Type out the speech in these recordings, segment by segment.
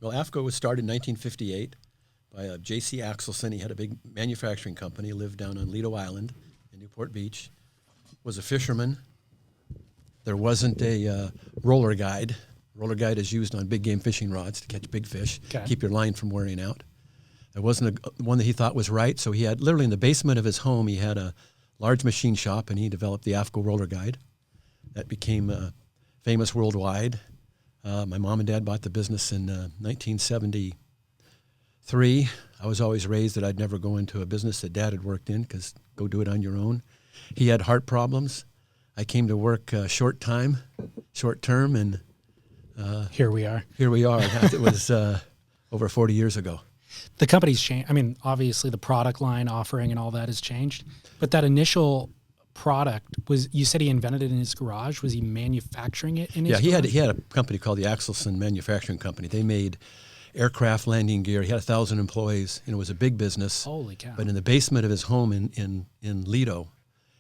Well, AFTCO was started in 1958 by J.C. Axelson. He had a big manufacturing company, lived down on Lido Island in Newport Beach, was a fisherman. There wasn't a roller guide. Roller guide is used on big game fishing rods to catch big fish, keep your line from wearing out. There wasn't one that he thought was right, so he had, literally in the basement of his home, he had a large machine shop, and he developed the AFTCO roller guide. That became famous worldwide. My mom and dad bought the business in 1973. I was always raised that I'd never go into a business that Dad had worked in, because go do it on your own. He had heart problems. I came to work short term, and here we are. Here we are. It was over 40 years ago. The company's changed. I mean, obviously the product line offering and all that has changed, but that initial product was, you said he invented it in his garage. Was he manufacturing it in his garage? Yeah, he had a company called the Axelson Manufacturing Company. They made aircraft landing gear. He had 1,000 employees, and it was a big business. Holy cow. But in the basement of his home in Lido,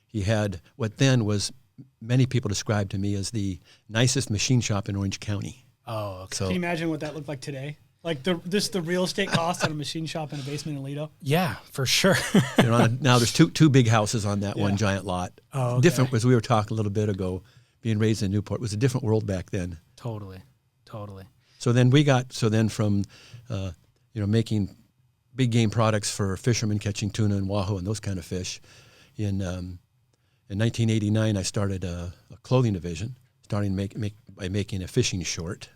he had what then was, many people described to me as the nicest machine shop in Orange County. Oh, okay. So, can you imagine what that looked like today? Like the real estate cost at a machine shop in a basement in Lido? Yeah, for sure. now there's two big houses on that one giant lot. Oh, okay. Different, as we were talking a little bit ago, being raised in Newport, it was a different world back then. Totally. So then from making big game products for fishermen catching tuna and wahoo and those kind of fish, in 1989 I started a clothing division, starting by making a fishing short.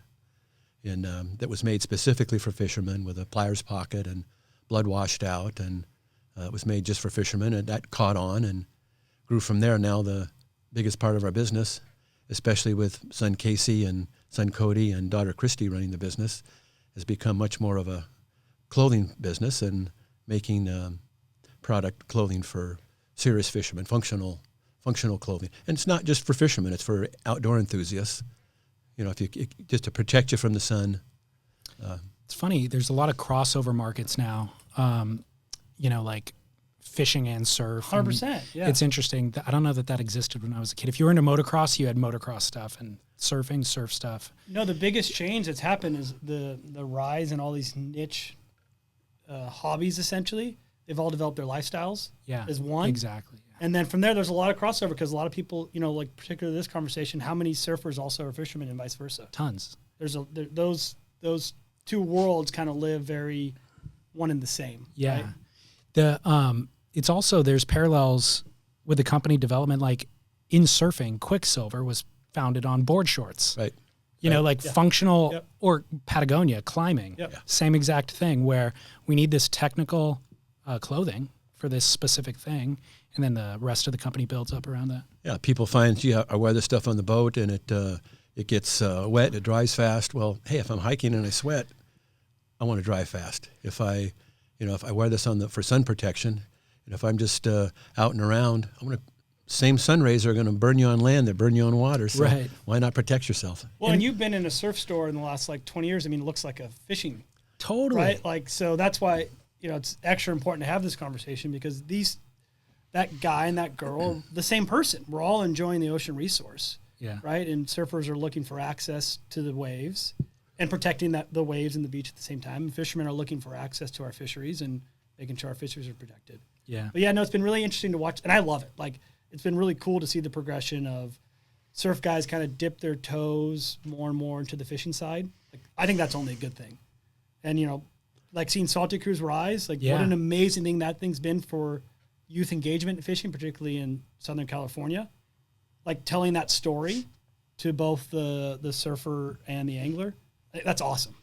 And that was made specifically for fishermen with a pliers pocket and blood washed out, and it was made just for fishermen, and that caught on and grew from there. Now the biggest part of our business, especially with son Casey and son Cody and daughter Christy running the business, has become much more of a clothing business and making product clothing for serious fishermen, functional clothing. And it's not just for fishermen, it's for outdoor enthusiasts. Just to protect you from the sun. It's funny. There's a lot of crossover markets now, like fishing and surf. 100%, yeah. It's interesting. I don't know that existed when I was a kid. If you were into motocross, you had motocross stuff, and surfing, surf stuff. No, the biggest change that's happened is the rise in all these niche hobbies, essentially. They've all developed their lifestyles as one. Exactly. And then from there's a lot of crossover, because a lot of people, like particularly this conversation, how many surfers also are fishermen and vice versa? Tons. Those two worlds kind of live very one and the same. Yeah. Right? It's also, there's parallels with the company development, like in surfing, Quicksilver was founded on board shorts. Right. Functional, or Patagonia, climbing. Yep. Same exact thing, where we need this technical clothing for this specific thing, and then the rest of the company builds up around that. Yeah, people find, I wear this stuff on the boat, and it gets wet, it dries fast. Well, hey, if I'm hiking and I sweat, I want to dry fast. If I wear this for sun protection, and if I'm just out and around, same sun rays are going to burn you on land that burn you on water. So why not protect yourself? Well, and you've been in a surf store in the last 20 years. I mean, it looks like a fishing. Totally. Right? So that's why, it's extra important to have this conversation, because that guy and that girl are the same person. We're all enjoying the ocean resource. Yeah. Right? And surfers are looking for access to the waves and protecting the waves and the beach at the same time. And fishermen are looking for access to our fisheries and making sure our fisheries are protected. Yeah. But it's been really interesting to watch, and I love it. It's been really cool to see the progression of surf guys kind of dip their toes more and more into the fishing side. I think that's only a good thing. And, seeing Salty Cruise rise, what an amazing thing that thing's been for youth engagement in fishing, particularly in Southern California. Telling that story to both the surfer and the angler, that's awesome.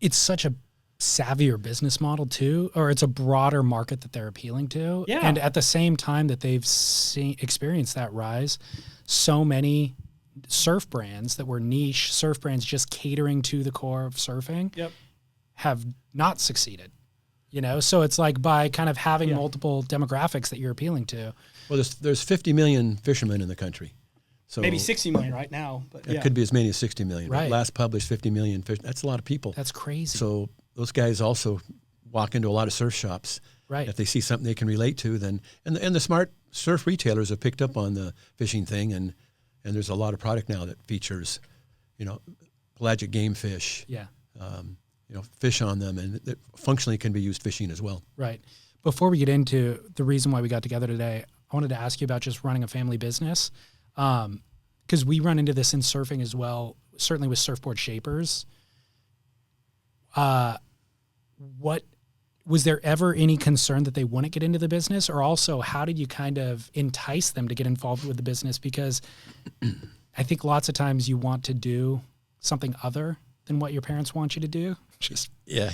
It's such a savvier business model too, or it's a broader market that they're appealing to. Yeah. And at the same time that they've experienced that rise, so many surf brands that were niche surf brands just catering to the core of surfing have not succeeded. So it's by kind of having multiple demographics that you're appealing to. Well, there's 50 million fishermen in the country. So maybe 60 million right now, but it could be as many as 60 million. Right. Last published 50 million fish. That's a lot of people. That's crazy. So those guys also walk into a lot of surf shops. Right. If they see something they can relate to, then and the smart surf retailers have picked up on the fishing thing, and there's a lot of product now that features, pelagic game fish. Yeah. fish on them, and it functionally can be used fishing as well. Right. Before we get into the reason why we got together today, I wanted to ask you about just running a family business, because we run into this in surfing as well, certainly with surfboard shapers. What was there ever any concern that they wouldn't get into the business, or also how did you kind of entice them to get involved with the business? Because I think lots of times you want to do something other than what your parents want you to do. Just you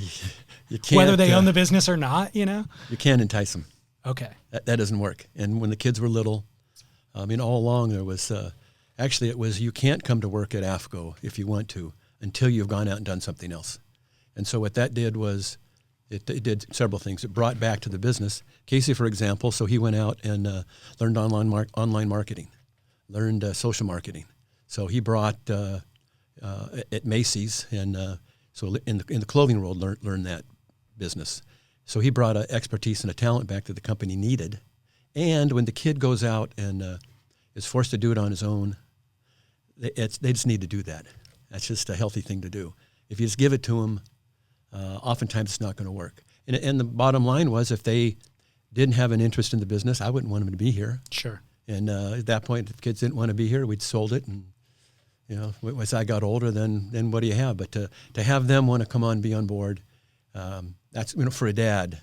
can't, whether they own the business or not, You can't entice them. Okay. That doesn't work. And when the kids were little, all along there was, actually it was, you can't come to work at AFTCO if you want to until you've gone out and done something else. And so what that did was, it did several things. It brought back to the business. Casey, for example, so he went out and learned online marketing, learned social marketing. So he brought at Macy's, and so in the clothing world, learned that business. So he brought an expertise and a talent back that the company needed. And when the kid goes out and is forced to do it on his own, they just need to do that. That's just a healthy thing to do. If you just give it to them, oftentimes it's not going to work. And the bottom line was, if they didn't have an interest in the business, I wouldn't want them to be here. Sure. And at that point, if the kids didn't want to be here, we'd sold it. And as I got older, then what do you have? But to have them want to come on, be on board, that's for a dad,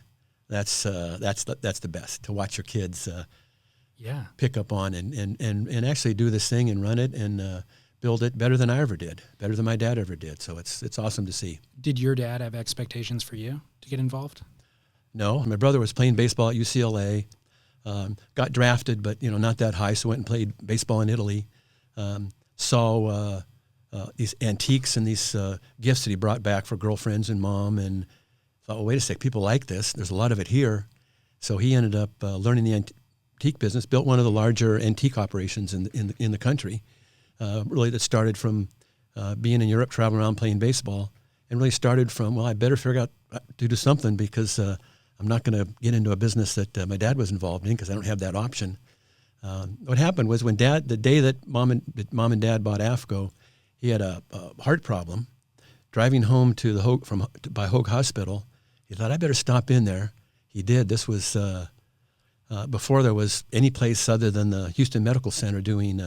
that's the best, to watch your kids pick up on and actually do this thing and run it and build it better than I ever did, better than my dad ever did. So it's awesome to see. Did your dad have expectations for you to get involved? No, my brother was playing baseball at UCLA, got drafted, but not that high, so went and played baseball in Italy. Saw these antiques and these gifts that he brought back for girlfriends and mom, and thought, well, wait a sec, people like this. There's a lot of it here. So he ended up learning the antique business, built one of the larger antique operations in the country. Really, that started from being in Europe, traveling around playing baseball, and really started from, well, I better figure out to do something, because I'm not going to get into a business that my dad was involved in, because I don't have that option. What happened was, when the day that mom and dad bought AFTCO, he had a heart problem. Driving home to the by Hoag Hospital, he thought, I better stop in there. He did. This was before there was any place other than the Houston Medical Center doing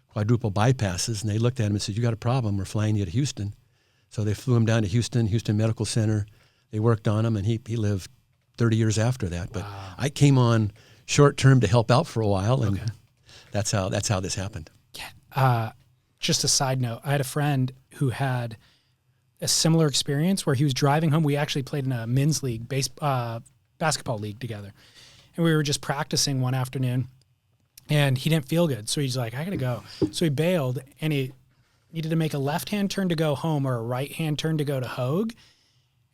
quadruple bypasses, and they looked at him and said, you got a problem, we're flying you to Houston. So they flew him down to Houston Medical Center. They worked on him, and he lived 30 years after that. But wow. I came on short term to help out for a while, and that's how this happened. Just a side note, I had a friend who had a similar experience where he was driving home. We actually played in a men's league, basketball league together, and we were just practicing one afternoon, and he didn't feel good. So he's like, I got to go. So he bailed, and he needed to make a left-hand turn to go home or a right-hand turn to go to Hoag.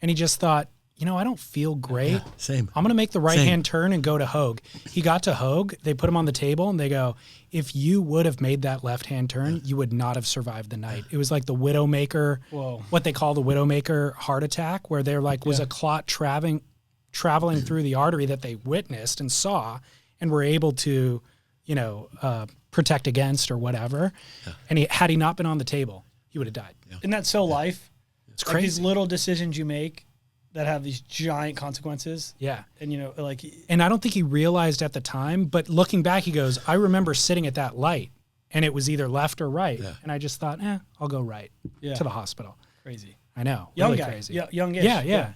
And he just thought, I don't feel great. Yeah, same. I'm going to make the right-hand turn and go to Hoag. He got to Hoag. They put him on the table, and they go, if you would have made that left-hand turn, you would not have survived the night. It was like the widowmaker, what they call the widowmaker heart attack, where there was a clot traveling through the artery that they witnessed and saw and were able to, protect against or whatever. Yeah. And had he not been on the table, he would have died. Yeah. Isn't that so life? It's crazy. These little decisions you make that have these giant consequences. Yeah. And, and I don't think he realized at the time, but looking back, he goes, I remember sitting at that light, and it was either left or right. Yeah. And I just thought, I'll go right to the hospital. Crazy. I know. Young really guy. Crazy. Youngish. Yeah.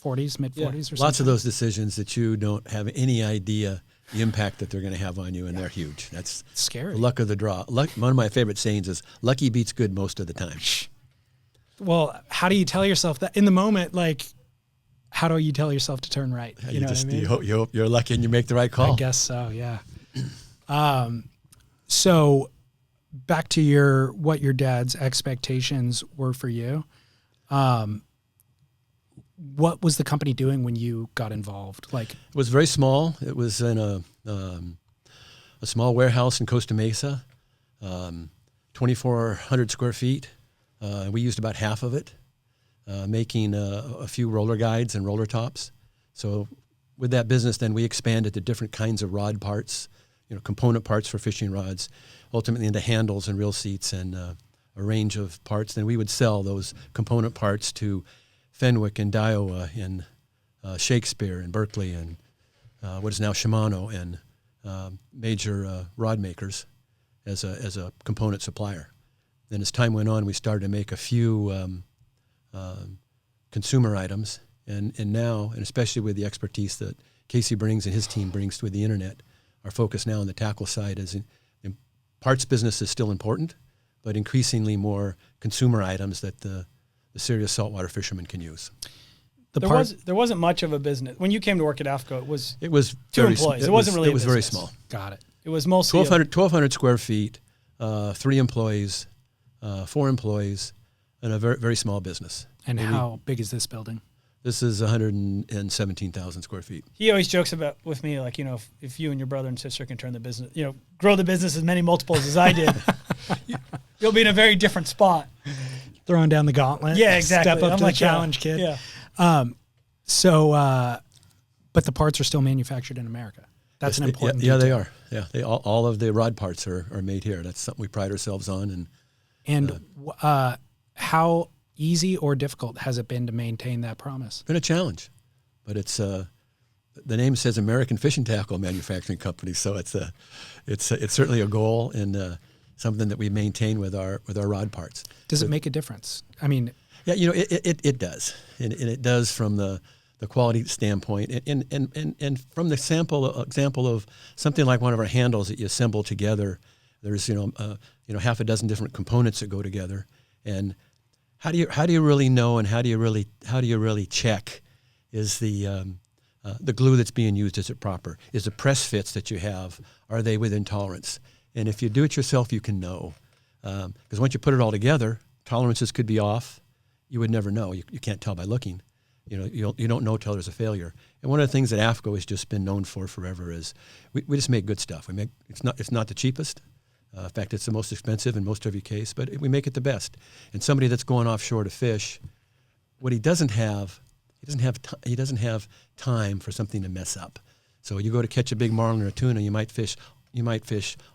40s, mid-40s or something. Lots of those decisions that you don't have any idea the impact that they're going to have on you, and they're huge. That's scary. The luck of the draw. One of my favorite sayings is, lucky beats good most of the time. Well, how do you tell yourself that in the moment? How do you tell yourself to turn right? You know what I mean? You hope you're lucky and you make the right call. I guess so, yeah. So back to what your dad's expectations were for you. What was the company doing when you got involved? It was very small. It was in a small warehouse in Costa Mesa, 2,400 square feet. We used about half of it, making a few roller guides and roller tops. So with that business, then we expanded to different kinds of rod parts, component parts for fishing rods, ultimately into handles and reel seats and a range of parts. Then we would sell those component parts to Fenwick and Daiwa and Shakespeare and Berkeley and what is now Shimano and major rod makers as a component supplier. Then as time went on, we started to make a few consumer items, and now, and especially with the expertise that Casey brings and his team brings with the internet, our focus now on the tackle side is in parts business is still important, but increasingly more consumer items that the serious saltwater fishermen can use. There wasn't much of a business when you came to work at AFTCO. It was two very, employees. It wasn't really. It was very small. Got it. It was mostly 1,200 square feet, 3 employees, 4 employees, and a very very small business. And how big is this building? This is 117,000 square feet. He always jokes about with me, like, if you and your brother and sister can turn the business, grow the business as many multiples as I did, you'll be in a very different spot. Throwing down the gauntlet. Yeah, exactly. Step up to the challenge, kid. Yeah. But the parts are still manufactured in America. That's an important detail. They are. Yeah, all of the rod parts are made here. That's something we pride ourselves on. And how easy or difficult has it been to maintain that promise? It's been a challenge, but it's the name says American Fishing Tackle Manufacturing Company, so it's certainly a goal and something that we maintain with our rod parts. Does it make a difference? I mean, yeah, it does, and it does from the quality standpoint, and from the example of something like one of our handles that you assemble together. There's half a dozen different components that go together, and how do you really know, and how do you really check? Is the glue that's being used, is it proper? Is the press fits that you have, are they within tolerance? And if you do it yourself, you can know, because once you put it all together, tolerances could be off. You would never know. You can't tell by looking. You don't know till there's a failure. And one of the things that AFTCO has just been known for forever is we just make good stuff. It's not the cheapest. In fact, it's the most expensive in most every case, but we make it the best. And somebody that's going offshore to fish, what he doesn't have time for something to mess up. So you go to catch a big marlin or a tuna, you might fish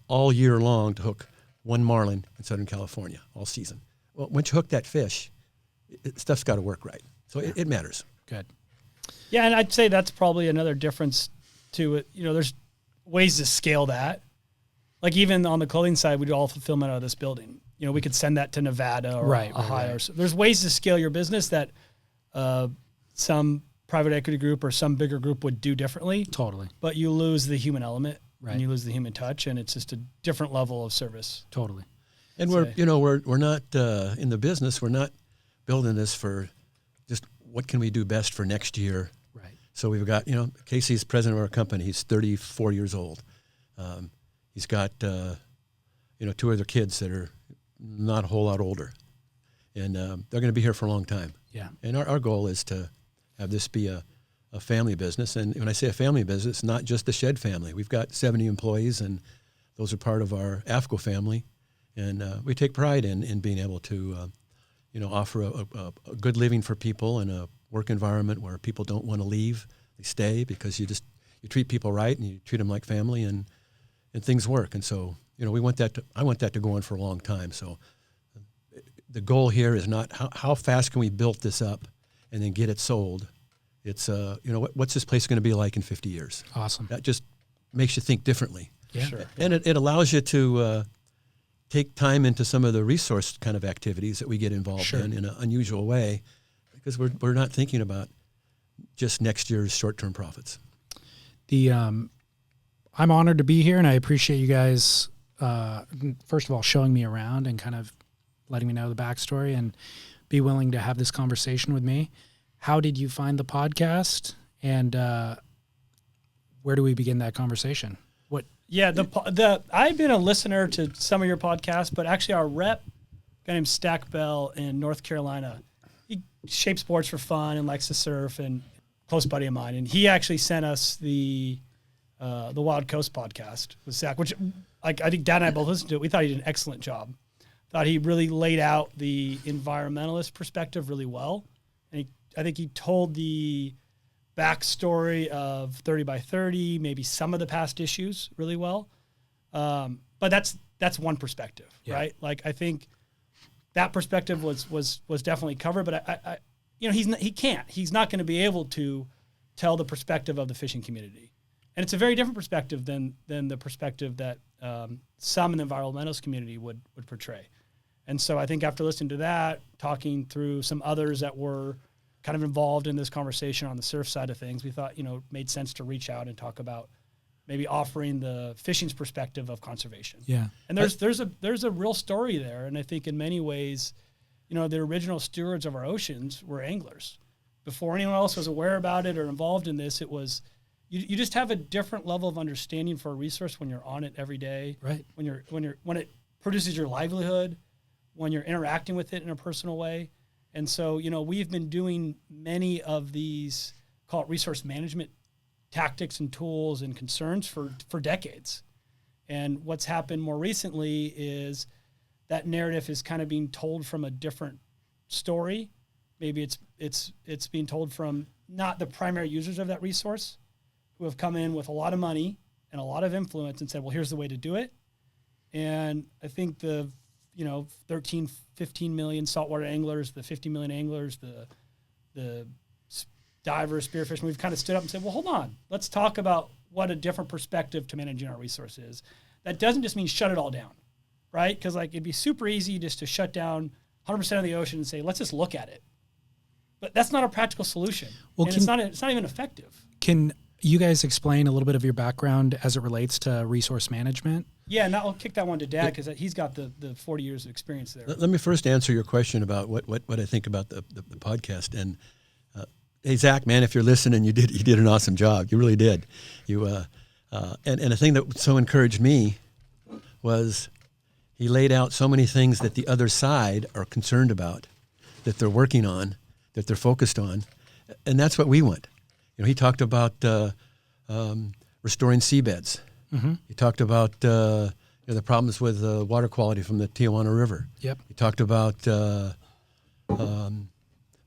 all year long to hook one marlin in Southern California all season. Well, once you hook that fish, stuff's got to work right. So it matters. Good. Yeah, and I'd say that's probably another difference to it. There's ways to scale that. Like even on the clothing side, we do all fulfillment out of this building. We could send that to Nevada or Ohio. Right. So there's ways to scale your business that some private equity group or some bigger group would do differently. Totally. But you lose the human element, right, and you lose the human touch, and it's just a different level of service. Totally. And we're not in the business. We're not building this for just what can we do best for next year. Right. So we've got, Casey's president of our company. He's 34 years old. He's got, 2 other kids that are not a whole lot older. And they're going to be here for a long time. Yeah. And our goal is to have this be a family business. And when I say a family business, not just the Shed family. We've got 70 employees, and those are part of our AFTCO family. And we take pride in being able to, offer a good living for people and a work environment where people don't want to leave. They stay because you treat people right and you treat them like family, and things work. And so, I want that to go on for a long time. So the goal here is not how fast can we build this up and then get it sold. It's, what's this place going to be like in 50 years? Awesome. That just makes you think differently. Yeah. Sure. And it allows you to take time into some of the resource kind of activities that we get involved in an unusual way, because we're not thinking about just next year's short-term profits. I'm honored to be here, and I appreciate you guys, first of all, showing me around and kind of letting me know the backstory and be willing to have this conversation with me. How did you find the podcast, and where do we begin that conversation? Yeah, I've been a listener to some of your podcasts, but actually our rep, a guy named Stack Bell in North Carolina, he shapes boards for fun and likes to surf, and close buddy of mine, and he actually sent us the Wild Coast podcast with Zach, which I think Dad and I both listened to it. We thought he did an excellent job. Thought he really laid out the environmentalist perspective really well, and I think he told the backstory of 30 by 30, maybe some of the past issues really well. But that's one perspective, right? Like I think that perspective was definitely covered, but he's not going to be able to tell the perspective of the fishing community. And it's a very different perspective than the perspective that some in the environmentalist community would portray. And so I think after listening to that, talking through some others that were kind of involved in this conversation on the surf side of things, we thought, it made sense to reach out and talk about maybe offering the fishing's perspective of conservation. Yeah. And there's a real story there. And I think in many ways, the original stewards of our oceans were anglers. Before anyone else was aware about it or involved in this, it was, you just have a different level of understanding for a resource when you're on it every day. Right. When it produces your livelihood, when you're interacting with it in a personal way. And so, we've been doing many of these, call it resource management tactics and tools and concerns for decades. And what's happened more recently is that narrative is kind of being told from a different story. Maybe it's being told from not the primary users of that resource, who have come in with a lot of money and a lot of influence and said, well, here's the way to do it. And I think the 13, 15 million saltwater anglers, the 50 million anglers, the divers, spearfishing, we've kind of stood up and said, well, hold on, let's talk about what a different perspective to managing our resources is. That doesn't just mean shut it all down, right? Because it'd be super easy just to shut down 100% of the ocean and say, let's just look at it. But that's not a practical solution. Well, and it's not even effective. Can you guys explain a little bit of your background as it relates to resource management? Yeah, and I'll kick that one to Dad because he's got the 40 years of experience there. Let me first answer your question about what I think about the podcast. And hey, Zach, man, if you're listening, you did an awesome job. You really did. And a thing that so encouraged me was he laid out so many things that the other side are concerned about, that they're working on, that they're focused on, and that's what we want. He talked about restoring seabeds. Mm-hmm. He talked about the problems with water quality from the Tijuana River. Yep. He talked about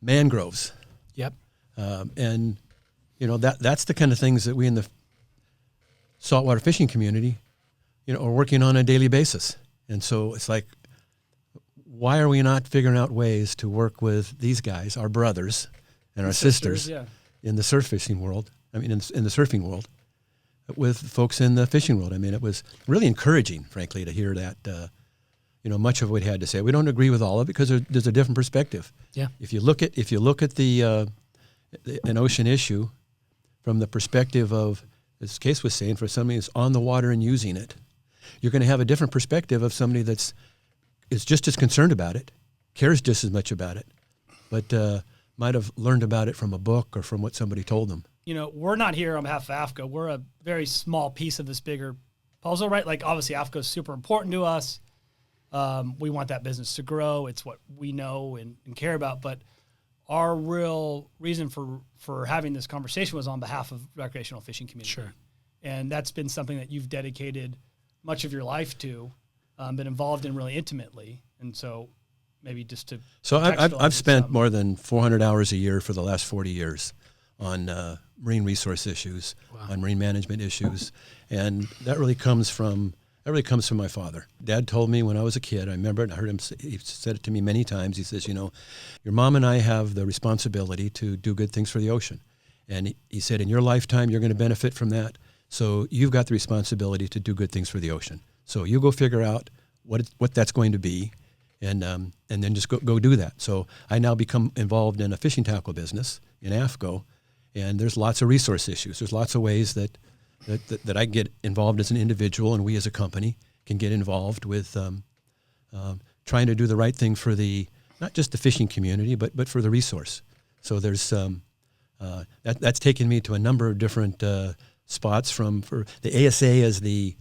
mangroves. Yep. And that's the kind of things that we in the saltwater fishing community, are working on a daily basis. And so it's like, why are we not figuring out ways to work with these guys, our brothers and our sisters in the surf fishing world? I mean, in the surfing world, with folks in the fishing world. I mean, it was really encouraging, frankly, to hear that. Much of what he had to say. We don't agree with all of it because there's a different perspective. Yeah. If you look at an ocean issue from the perspective of, as Case was saying, for somebody that's on the water and using it, you're going to have a different perspective of somebody is just as concerned about it, cares just as much about it, but might have learned about it from a book or from what somebody told them. We're not here on behalf of AFTCO. We're a very small piece of this bigger puzzle, right? Like, obviously, AFTCO is super important to us. We want that business to grow. It's what we know and care about. But our real reason for having this conversation was on behalf of recreational fishing community. Sure. And that's been something that you've dedicated much of your life to, been involved in really intimately. And so maybe just to... So I've spent more than 400 hours a year for the last 40 years on marine resource issues, on marine management issues. And that really comes from my father. Dad told me when I was a kid, I remember it, I heard him say, he said it to me many times. He says, your mom and I have the responsibility to do good things for the ocean. And he said, in your lifetime, you're going to benefit from that. So you've got the responsibility to do good things for the ocean. So you go figure out what that's going to be, and then just go do that. So I now become involved in a fishing tackle business in AFTCO, and there's lots of resource issues. There's lots of ways that I get involved as an individual, and we as a company can get involved with trying to do the right thing for not just the fishing community, but for the resource. So there's that's taken me to a number of different spots. For the ASA is the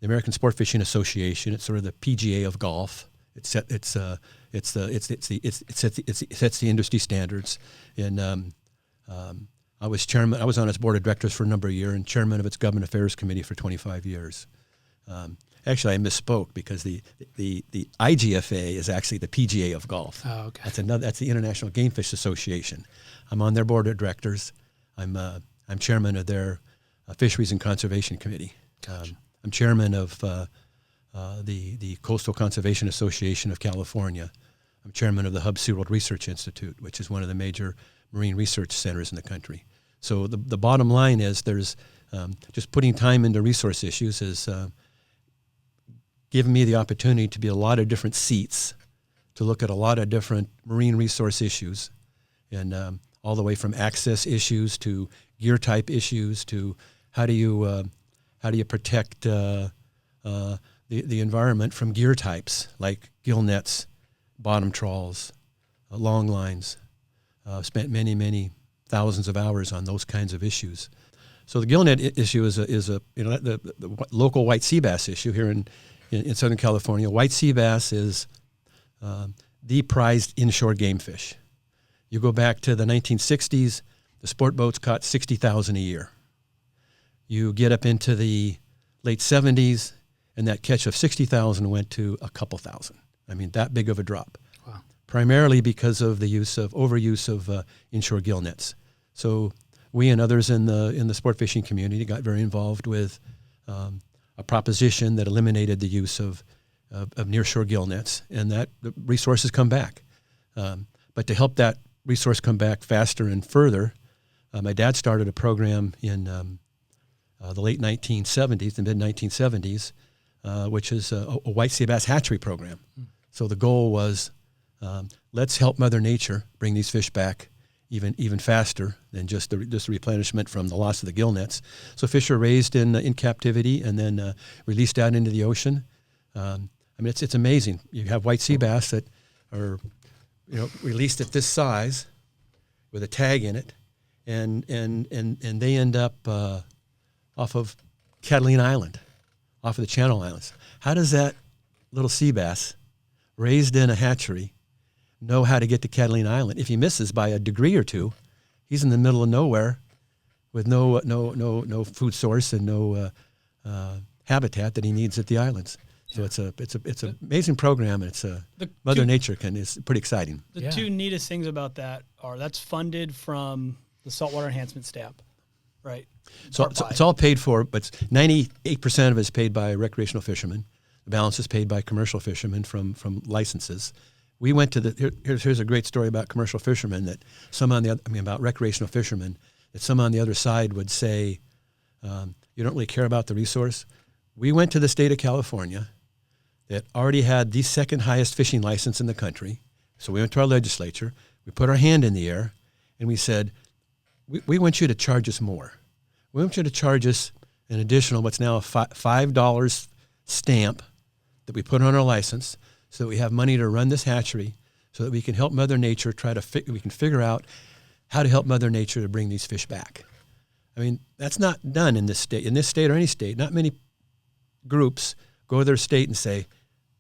American Sport Fishing Association. It's sort of the PGA of golf. It sets the industry standards. And I was chairman. I was on its board of directors for a number of years and chairman of its government affairs committee for 25 years. Actually, I misspoke because the IGFA is actually the PGA of golf. Oh, okay. That's the International Game Fish Association. I'm on their board of directors. I'm chairman of their Fisheries and Conservation Committee. Gotcha. I'm chairman of the Coastal Conservation Association of California. I'm chairman of the Hub SeaWorld Research Institute, which is one of the major marine research centers in the country. So the bottom line is there's just putting time into resource issues is given me the opportunity to be a lot of different seats to look at a lot of different marine resource issues, and all the way from access issues to gear type issues to how do you protect the environment from gear types like gill nets, bottom trawls, long lines. Spent many thousands of hours on those kinds of issues. So the gill net issue is the local white sea bass issue here in Southern California. White sea bass is the prized inshore game fish. You go back to the 1960s, the sport boats caught 60,000 a year. You get up into the late 70s, and that catch of 60,000 went to a couple thousand. I mean, that big of a drop. Wow. Primarily because of the overuse of inshore gill nets. So we and others in the sport fishing community got very involved with a proposition that eliminated the use of nearshore gill nets, and that the resources come back. But to help that resource come back faster and further, my dad started a program in the late 1970s, the mid-1970s, which is a white sea bass hatchery program. So the goal was, let's help Mother Nature bring these fish back even faster than just the replenishment from the loss of the gill nets. So fish are raised in captivity and then released out into the ocean. I mean, it's amazing. You have white sea bass that are released at this size with a tag in it, and they end up off of Catalina Island, off of the Channel Islands. How does that little sea bass raised in a hatchery know how to get to Catalina Island? If he misses by a degree or two, he's in the middle of nowhere with no food source and no habitat that he needs at the islands. So it's an amazing program, and Mother Nature is pretty exciting. The two neatest things about that are that's funded from the saltwater enhancement stamp, right? So it's all paid for, but 98% of it is paid by recreational fishermen. The balance is paid by commercial fishermen from licenses. We went to here's a great story about commercial fishermen that about recreational fishermen that some on the other side would say, you don't really care about the resource. We went to the state of California that already had the second highest fishing license in the country. So we went to our legislature, we put our hand in the air, and we said, we want you to charge us more. We want you to charge us an additional, what's now a $5 stamp that we put on our license so that we have money to run this hatchery, so that we can help Mother Nature we can figure out how to help Mother Nature to bring these fish back. I mean, that's not done in this state or any state. Not many groups go to their state and say,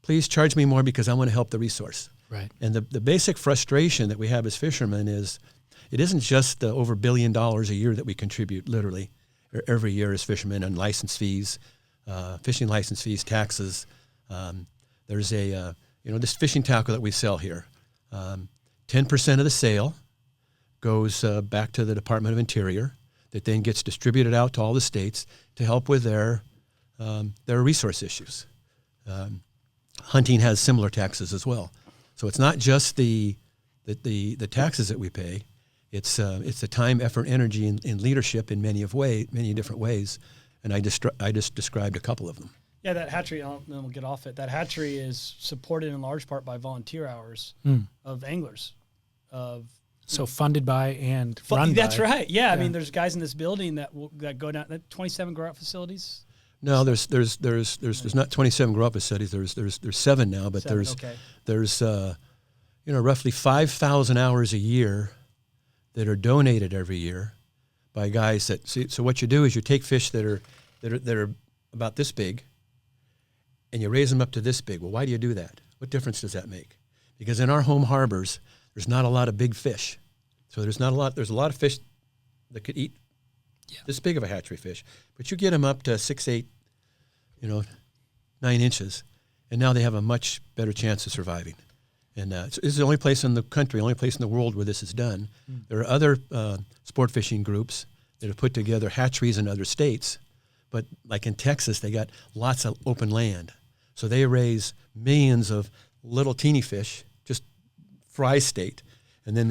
please charge me more because I want to help the resource. Right. And the basic frustration that we have as fishermen is it isn't just the over $1 billion a year that we contribute literally every year as fishermen on license fees, fishing license fees, taxes. There's this fishing tackle that we sell here. 10% of the sale goes back to the Department of Interior that then gets distributed out to all the states to help with their resource issues. Hunting has similar taxes as well. So it's not just the taxes that we pay. It's the time, effort, energy, and leadership in many different ways. And I just described a couple of them. Yeah, that hatchery, then we'll get off it. That hatchery is supported in large part by volunteer hours of anglers. So funded by and run That's by. right. Yeah, I mean, there's guys in this building that go down. 27 grow-out facilities. No, there's not 27 grow-up facilities. There's 7 now, but there's roughly 5,000 hours a year that are donated every year by guys that see. So what you do is you take fish that are about this big, and you raise them up to this big. Well, why do you do that? What difference does that make? Because in our home harbors, there's not a lot of big fish. So there's a lot of fish that could eat this big of a hatchery fish. But you get them up to 6, 8, 9 inches, and now they have a much better chance of surviving. And this is the only place in the country, only place in the world where this is done. There are other sport fishing groups that have put together hatcheries in other states, but like in Texas, they got lots of open land. So they raise millions of little teeny fish, just fry state, and then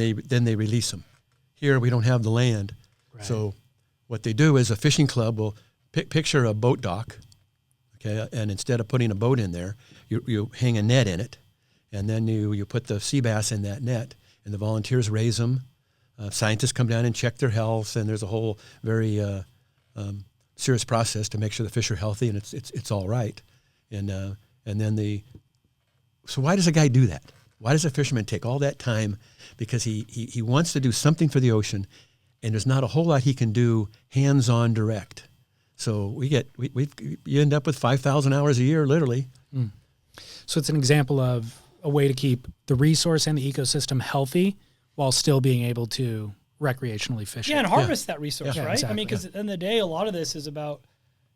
they release them. Here we don't have the land, Right. so what they do is a fishing club will picture a boat dock, okay, and instead of putting a boat in there, you hang a net in it, and then you put the sea bass in that net, and the volunteers raise them. Scientists come down and check their health, and there's a whole very serious process to make sure the fish are healthy and it's all right. And then so why does a guy do that? Why does a fisherman take all that time? Because he wants to do something for the ocean, and there's not a whole lot he can do hands-on direct. So you end up with 5,000 hours a year, literally. Mm. So it's an example of a way to keep the resource and the ecosystem healthy while still being able to recreationally fish. Yeah, and harvest that resource, Yeah, right? exactly. I mean, because at the end of the day, a lot of this is about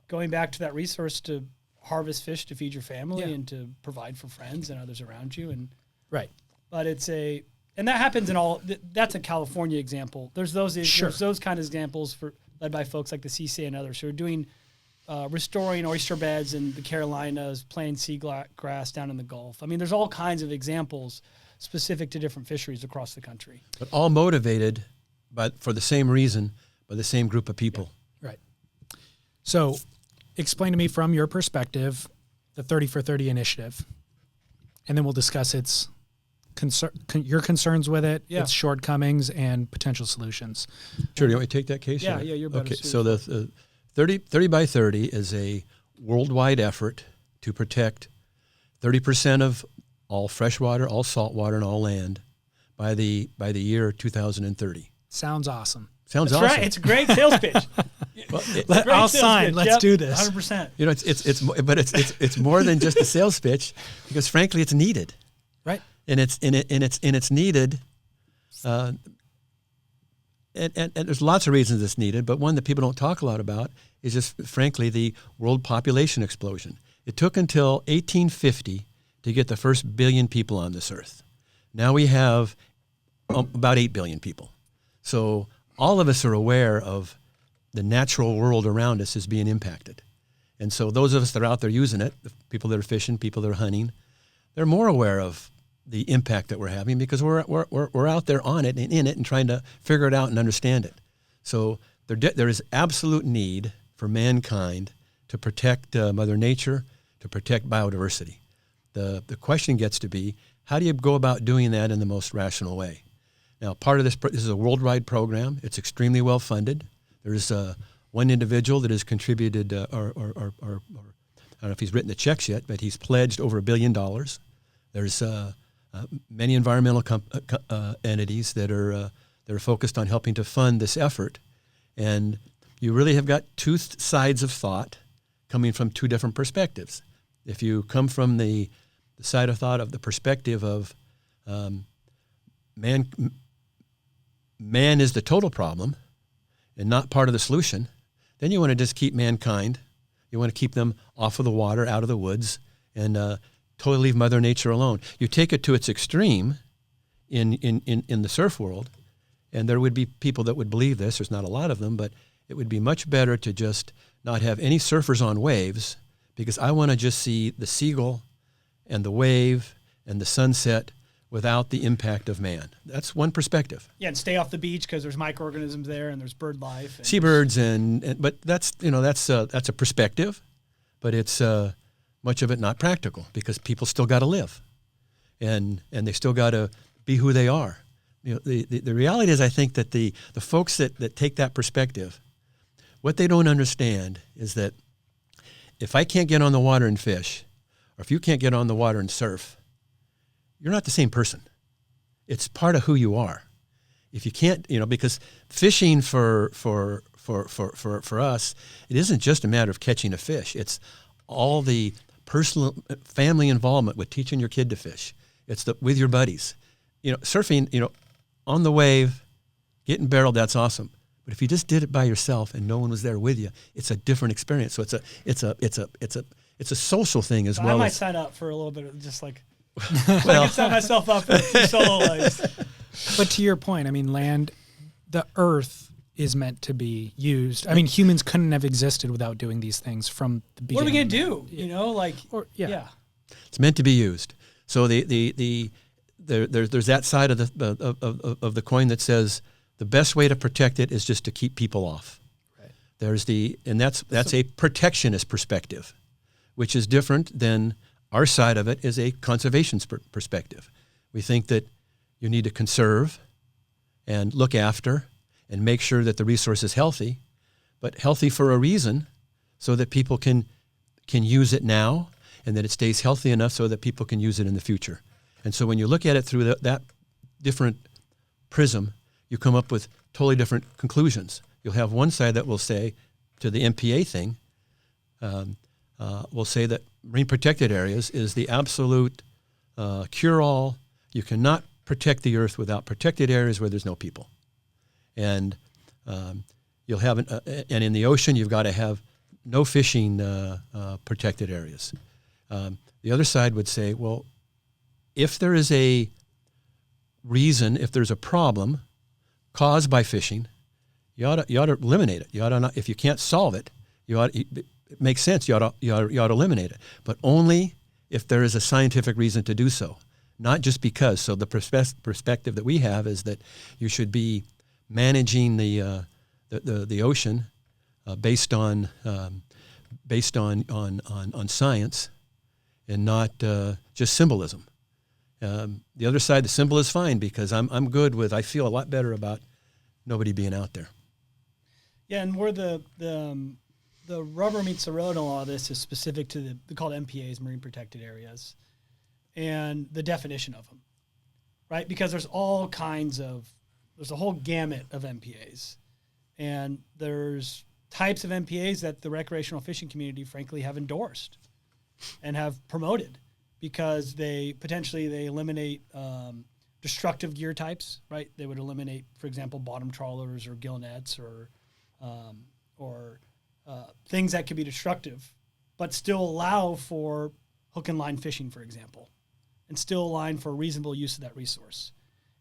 going back to that resource to harvest fish to feed your family and to provide for friends and others around you. And Right. But and that happens in that's a California example. There's those kind of examples led by folks like the CCA and others who are doing restoring oyster beds in the Carolinas, planting seagrass down in the Gulf. I mean, there's all kinds of examples specific to different fisheries across the country. But all motivated for the same reason, by the same group of people. Right. So explain to me from your perspective the 30 for 30 initiative, and then we'll discuss your concerns with it, its shortcomings, and potential solutions. Sure, do you want me to take that case? Yeah, you're better. Okay, so the 30 by 30 is a worldwide effort to protect 30% of all freshwater, all saltwater, and all land by the year 2030. Sounds awesome. Sounds That's awesome. right. It's a great sales pitch. Well, I'll sign. Let's do this. 100%. You know, it's more than just a sales pitch, because frankly, it's needed. Right. And it's needed. And there's lots of reasons it's needed, but one that people don't talk a lot about is just, frankly, the world population explosion. It took until 1850 to get the first billion people on this earth. Now we have about 8 billion people. So all of us are aware of the natural world around us is being impacted. And so those of us that are out there using it, the people that are fishing, people that are hunting, they're more aware of the impact that we're having because we're out there on it and in it and trying to figure it out and understand it. So there is absolute need for mankind to protect Mother Nature, to protect biodiversity. The question gets to be, how do you go about doing that in the most rational way? Now, part of this is a worldwide program. It's extremely well funded. There's one individual that has contributed, or I don't know if he's written the checks yet, but he's pledged over $1 billion. There's many environmental entities that are focused on helping to fund this effort, and you really have got two sides of thought coming from two different perspectives. If you come from the side of thought of the perspective of man is the total problem and not part of the solution, then you want to just keep mankind. You want to keep them off of the water, out of the woods, and totally leave Mother Nature alone. You take it to its extreme in the surf world, and there would be people that would believe this. There's not a lot of them, but it would be much better to just not have any surfers on waves, because I want to just see the seagull and the wave and the sunset without the impact of man. That's one perspective. Yeah, and stay off the beach because there's microorganisms there and there's bird life. And seabirds but that's a perspective, but it's much of it not practical because people still got to live, and they still got to be who they are. You know, the reality is, I think that the folks that take that perspective, what they don't understand is that if I can't get on the water and fish, or if you can't get on the water and surf, you're not the same person. It's part of who you are. If you can't, because fishing for us, it isn't just a matter of catching a fish. It's all the personal family involvement with teaching your kid to fish. It's with your buddies. Surfing, on the wave, getting barreled, that's awesome. But if you just did it by yourself and no one was there with you, it's a different experience. So it's a social thing as well. I might sign up for a little bit of just like, I can sign myself up for solo lives. But to your point, I mean, the earth is meant to be used. I mean, humans couldn't have existed without doing these things from the beginning. What are we gonna do? Yeah. It's meant to be used. So the there's that side of the coin that says the best way to protect it is just to keep people off. Right. That's a protectionist perspective, which is different than our side of it is a conservation perspective. We think that you need to conserve and look after and make sure that the resource is healthy, but healthy for a reason, so that people can use it now, and that it stays healthy enough so that people can use it in the future. And so when you look at it through that different prism, you come up with totally different conclusions. You'll have one side that will say, to the MPA thing, will say that marine protected areas is the absolute cure-all. You cannot protect the earth without protected areas where there's no people. And you'll have, and in the ocean, you've got to have no fishing protected areas. The other side would say, well, if there is a reason, if there's a problem caused by fishing, you ought to eliminate it. You ought to not, if you can't solve it, it makes sense. You ought to eliminate it, but only if there is a scientific reason to do so, not just because. So the perspective that we have is that you should be managing the ocean based on science and not just symbolism. The other side, the symbol is fine, because I'm good with, I feel a lot better about nobody being out there. Yeah, and where the rubber meets the road in a lot of this is specific to they're called MPAs, marine protected areas, and the definition of them, right? Because there's a whole gamut of MPAs, and there's types of MPAs that the recreational fishing community, frankly, have endorsed and have promoted, because they eliminate destructive gear types, right? They would eliminate, for example, bottom trawlers or gill nets or things that could be destructive, but still allow for hook and line fishing, for example, and still align for reasonable use of that resource.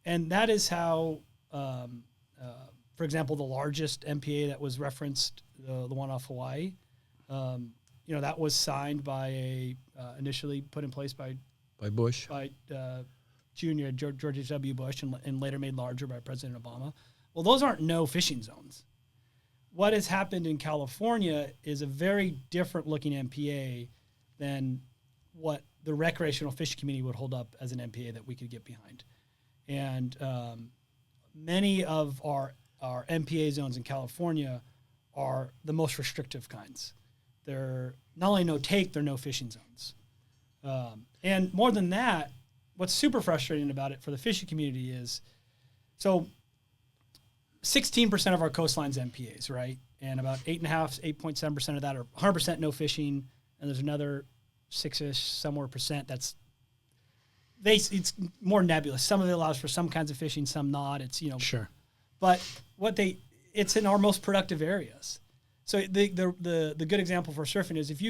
And that is how, for example, the largest MPA that was referenced, the one off Hawaii, that was signed by initially put in place by Bush, by Junior George W. Bush, and later made larger by President Obama. Well, those aren't no fishing zones. What has happened in California is a very different looking MPA than what the recreational fishing community would hold up as an MPA that we could get behind. And many of our MPA zones in California are the most restrictive kinds. They're not only no take, they're no fishing zones. And more than that, what's super frustrating about it for the fishing community is, so 16% of our coastline's MPAs, right? And about 8.7% of that are 100% no fishing, and there's another 6-ish somewhere percent it's more nebulous. Some of it allows for some kinds of fishing, some not. It's Sure. But it's in our most productive areas. So the good example for surfing is if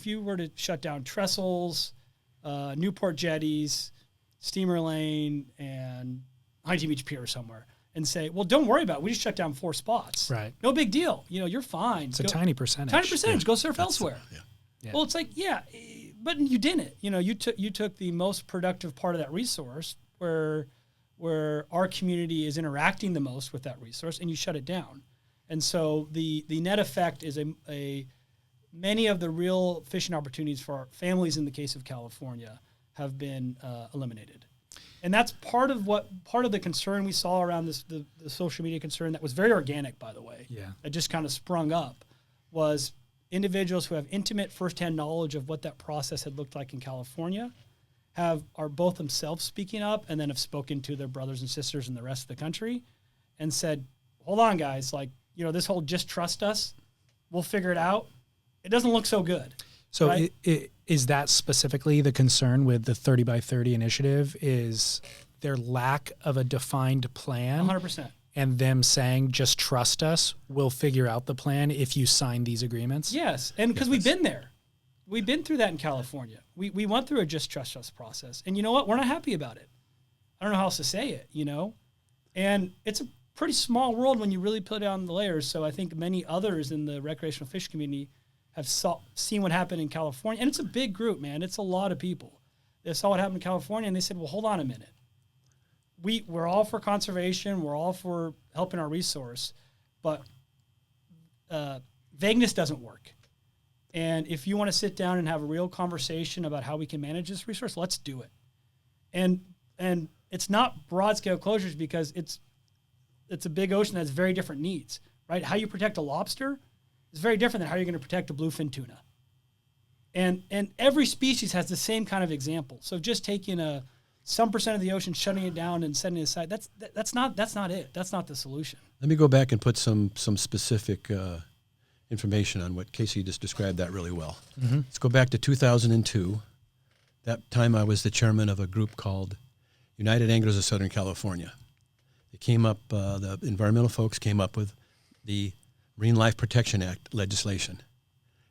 you were to shut down Trestles, Newport jetties, Steamer Lane, and Huntington Beach Pier somewhere, and say, well, don't worry about it. We just shut down 4 spots. Right. No big deal. You're fine. It's a tiny percentage. Yeah. Go surf elsewhere. Yeah. Well, it's like, yeah, but you didn't. You took the most productive part of that resource where our community is interacting the most with that resource, and you shut it down. And so the net effect is many of the real fishing opportunities for our families in the case of California have been eliminated. And that's part of the concern we saw around the social media concern that was very organic, by the way. Yeah. It just kind of sprung up, was individuals who have intimate firsthand knowledge of what that process had looked like in California are both themselves speaking up, and then have spoken to their brothers and sisters in the rest of the country and said, hold on, guys, this whole just trust us, we'll figure it out. It doesn't look so good. So right? Is that specifically the concern with the 30 by 30 initiative, is their lack of a defined plan? 100%. And them saying, just trust us, we'll figure out the plan if you sign these agreements? Yes, and because we've been there. We've been through that in California. We went through a just trust us process. And you know what? We're not happy about it. I don't know how else to say it, And it's a pretty small world when you really put down the layers. So I think many others in the recreational fish community have seen what happened in California. And it's a big group, man. It's a lot of people. They saw what happened in California, and they said, well, hold on a minute. we're all for conservation. We're all for helping our resource, but vagueness doesn't work. And if you want to sit down and have a real conversation about how we can manage this resource, let's do it. And it's not broad scale closures because it's a big ocean that has very different needs, right? How you protect a lobster is very different than how you're going to protect a bluefin tuna. And every species has the same kind of example. So just taking some percent of the ocean, shutting it down and setting it aside, that's not it. That's not the solution. Let me go back and put some specific information on what Casey just described that really well. Mm-hmm. Let's go back to 2002. That time I was the chairman of a group called United Anglers of Southern California. It came up, the environmental folks came up with the Marine Life Protection Act legislation.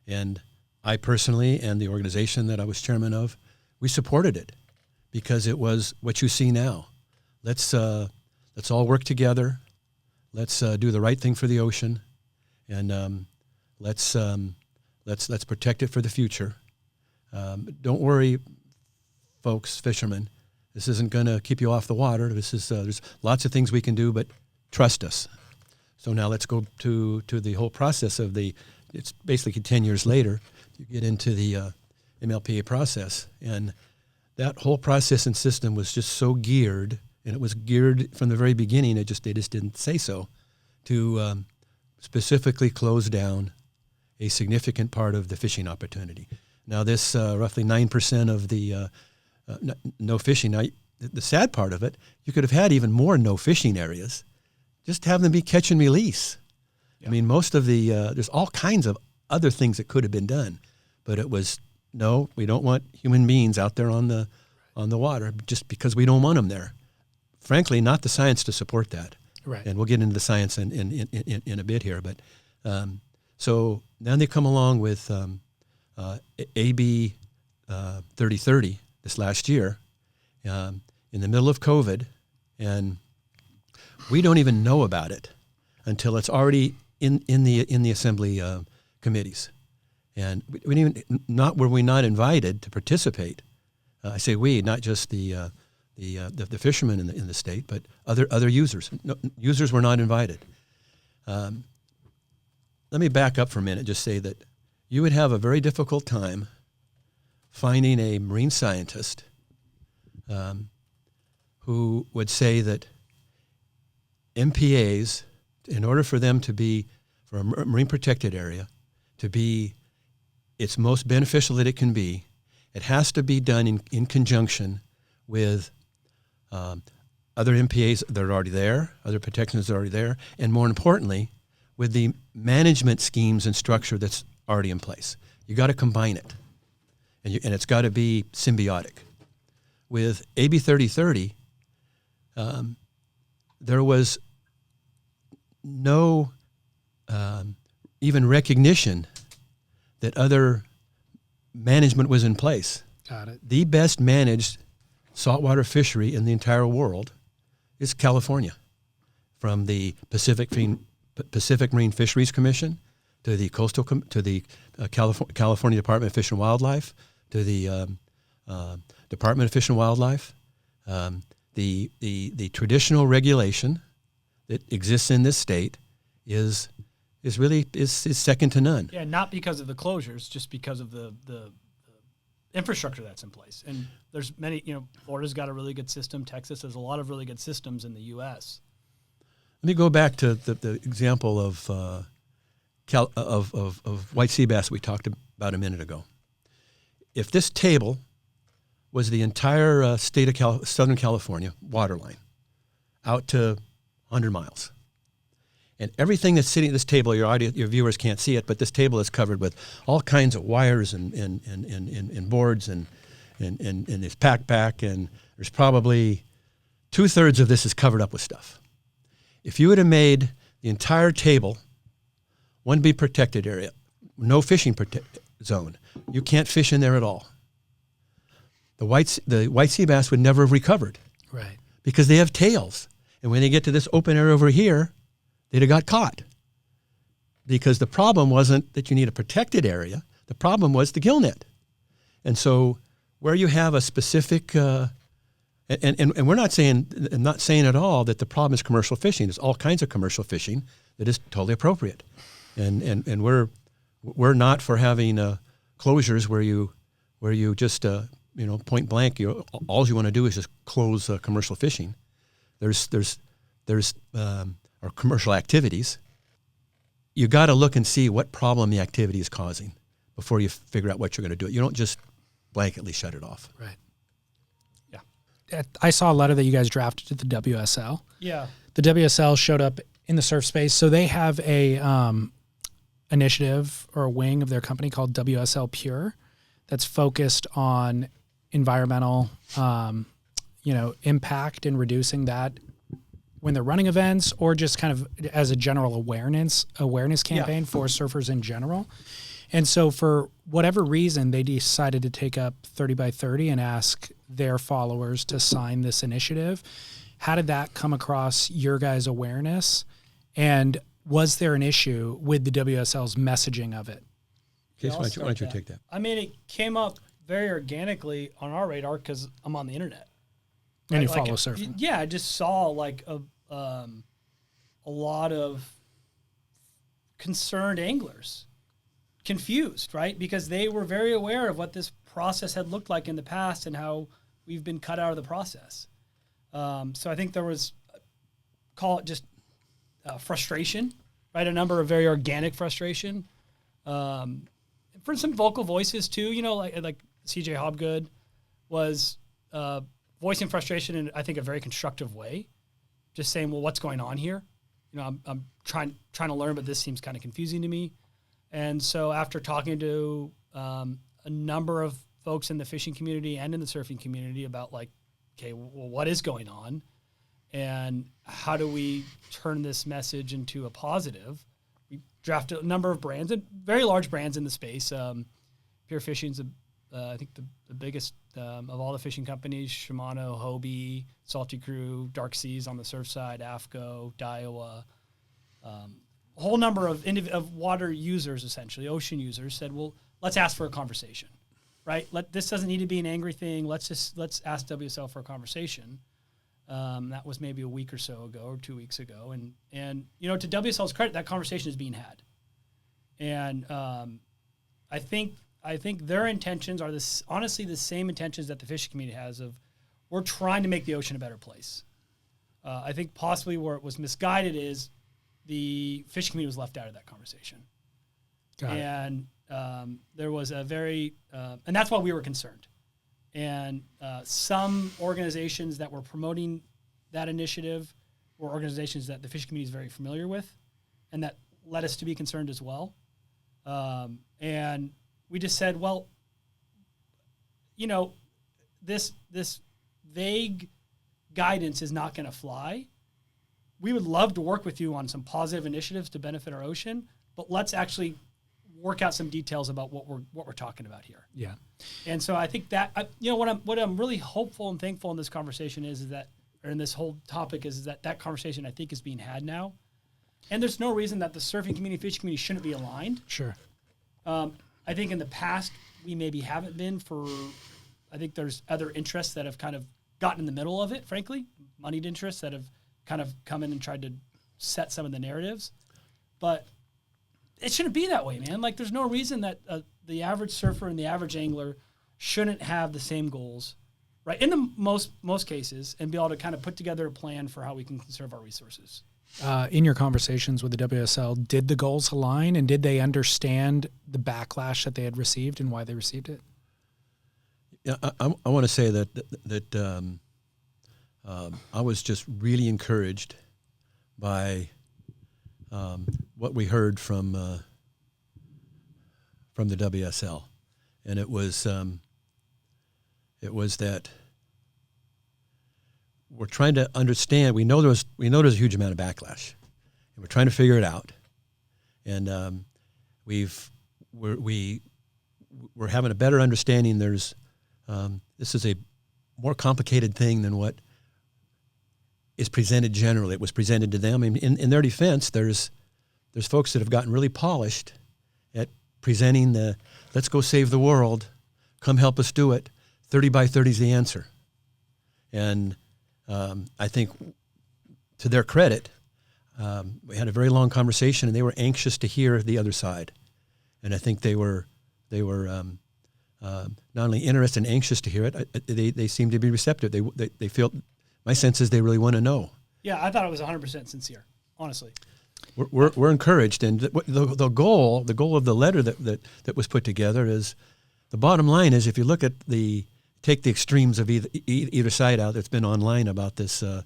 And I personally and the organization that I was chairman of, we supported it because it was what you see now. Let's all work together. Let's do the right thing for the ocean, and let's protect it for the future. Don't worry, folks, fishermen. This isn't going to keep you off the water. There's lots of things we can do, but trust us. So now let's go to the whole process of it's basically 10 years later, you get into the MLPA process. And that whole process and system was just so geared, and it was geared from the very beginning, they just didn't say so, to specifically close down a significant part of the fishing opportunity. Now this roughly 9% of the no fishing, now the sad part of it, you could have had even more no fishing areas, just have them be catch and release. Yeah. I mean, most of there's all kinds of other things that could have been done, but it was, no, we don't want human beings out there on the water just because we don't want them there. Frankly, not the science to support that. Right. And we'll get into the science in a bit here. But so then they come along with AB 3030 this last year in the middle of COVID, and we don't even know about it until it's already in the assembly committees. And we didn't even, not were we not invited to participate. I say we, not just the fishermen in the state, but other users. No, users were not invited. Let me back up for a minute and just say that you would have a very difficult time finding a marine scientist who would say that MPAs, in order for them to be, for a marine protected area, to be its most beneficial that it can be, it has to be done in conjunction with other MPAs that are already there, other protections that are already there, and more importantly, with the management schemes and structure that's already in place. You got to combine it, and it's got to be symbiotic. With AB 3030, there was no even recognition that other management was in place. Got it. The best managed saltwater fishery in the entire world is California, from the Pacific Marine Fisheries Commission to the California Department of Fish and Wildlife to the Department of Fish and Wildlife. The traditional regulation that exists in this state is second to none. Yeah, not because of the closures, just because of the infrastructure that's in place. And there's many, Florida's got a really good system. Texas has a lot of really good systems in the U.S. Let me go back to the example of white sea bass we talked about a minute ago. If this table was the entire state of Southern California waterline out to 100 miles, and everything that's sitting at this table, your viewers can't see it, but this table is covered with all kinds of wires and boards and this pack, and there's probably 2/3 of this is covered up with stuff. If you would have made the entire table one big protected area, no fishing zone, you can't fish in there at all. The white sea bass would never have recovered, right? Because they have tails, and when they get to this open area over here, they'd have got caught. Because the problem wasn't that you need a protected area. The problem was the gill net. And so where you have a specific And we're not saying at all that the problem is commercial fishing. There's all kinds of commercial fishing that is totally appropriate, and we're not for having closures where you just point blank, all you want to do is just close commercial fishing. There's or commercial activities. You got to look and see what problem the activity is causing before you figure out what you're going to do. You don't just blanketly shut it off. Right. Yeah. I saw a letter that you guys drafted to the WSL. Yeah. The WSL showed up in the surf space, so they have a initiative or a wing of their company called WSL Pure that's focused on environmental, impact and reducing that when they're running events, or just kind of as a general awareness campaign for surfers in general. And so for whatever reason, they decided to take up 30 by 30 and ask their followers to sign this initiative. How did that come across your guys' awareness? And was there an issue with the WSL's messaging of it? Case, why don't you take that? I mean, it came up very organically on our radar because I'm on the internet. And right? you follow surfing. Yeah, I just saw like a lot of concerned anglers, confused, right? Because they were very aware of what this process had looked like in the past and how we've been cut out of the process. So I think there was, call it just frustration, right? A number of very organic frustration. For some vocal voices too, like CJ Hobgood was voicing frustration in, I think, a very constructive way, just saying, well, what's going on here? I'm trying to learn, but this seems kind of confusing to me. And so after talking to a number of folks in the fishing community and in the surfing community about like, okay, well, what is going on and how do we turn this message into a positive? We drafted a number of brands, and very large brands in the space. Pure Fishing's, I think, the biggest of all the fishing companies: Shimano, Hobie, Salty Crew, Dark Seas on the surf side, AFTCO, Daiwa. A whole number of water users, essentially ocean users, said, "Well, let's ask for a conversation, right? This doesn't need to be an angry thing. Let's ask WSL for a conversation." That was maybe a week or so ago, or 2 weeks ago, and to WSL's credit, that conversation is being had, and I think their intentions are honestly the same intentions that the fishing community has of, we're trying to make the ocean a better place. I think possibly where it was misguided is the fishing community was left out of that conversation. And there was a very, and that's why we were concerned. And some organizations that were promoting that initiative were organizations that the fishing community is very familiar with, and that led us to be concerned as well. And we just said, well, this vague guidance is not going to fly. We would love to work with you on some positive initiatives to benefit our ocean, but let's actually work out some details about what we're talking about here. Yeah. And so I think that what I'm really hopeful and thankful in this conversation is that, or in this whole topic, is that conversation I think is being had now, and there's no reason that the surfing community, fishing community shouldn't be aligned. Sure. I think in the past we maybe haven't been I think there's other interests that have kind of gotten in the middle of it, frankly, moneyed interests that have kind of come in and tried to set some of the narratives, but it shouldn't be that way, man. Like, there's no reason that the average surfer and the average angler shouldn't have the same goals, right? In the most cases, and be able to kind of put together a plan for how we can conserve our resources. In your conversations with the WSL, did the goals align, and did they understand the backlash that they had received and why they received it? Yeah, I want to say that I was just really encouraged by what we heard from the WSL, and it was that we're trying to understand. We know there's a huge amount of backlash, and we're trying to figure it out. And we're having a better understanding. This is a more complicated thing than what is presented generally. It was presented to them. In their defense, there's folks that have gotten really polished at presenting the let's go save the world, come help us do it. 30 by 30 is the answer. And I think, to their credit, we had a very long conversation, and they were anxious to hear the other side. And I think they were not only interested and anxious to hear it, they seemed to be receptive. They feel, my sense is they really want to know. Yeah, I thought it was 100% sincere, honestly. We're encouraged, and the goal of the letter that was put together is, the bottom line is, if you look at take the extremes of either side out that's been online about this, the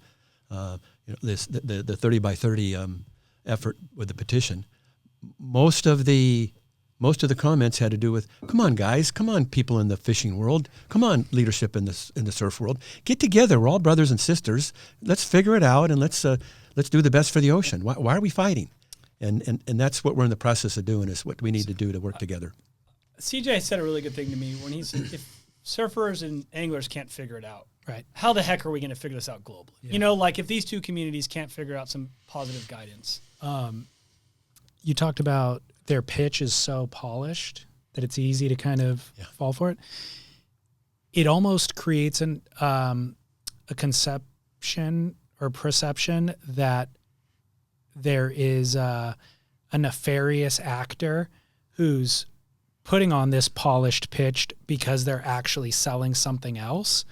30 by 30 effort with the petition, most of the comments had to do with, come on guys, come on people in the fishing world, come on leadership in the surf world, get together. We're all brothers and sisters. Let's figure it out, and let's do the best for the ocean. Why are we fighting? And that's what we're in the process of doing, is what we need to do to work together. CJ said a really good thing to me when he said, if surfers and anglers can't figure it out, right, how the heck are we going to figure this out globally? Yeah. Like if these two communities can't figure out some positive guidance. You talked about their pitch is so polished that it's easy to kind of fall for it. It almost creates a conception or perception that there is a nefarious actor who's putting on this polished pitch because they're actually selling something else.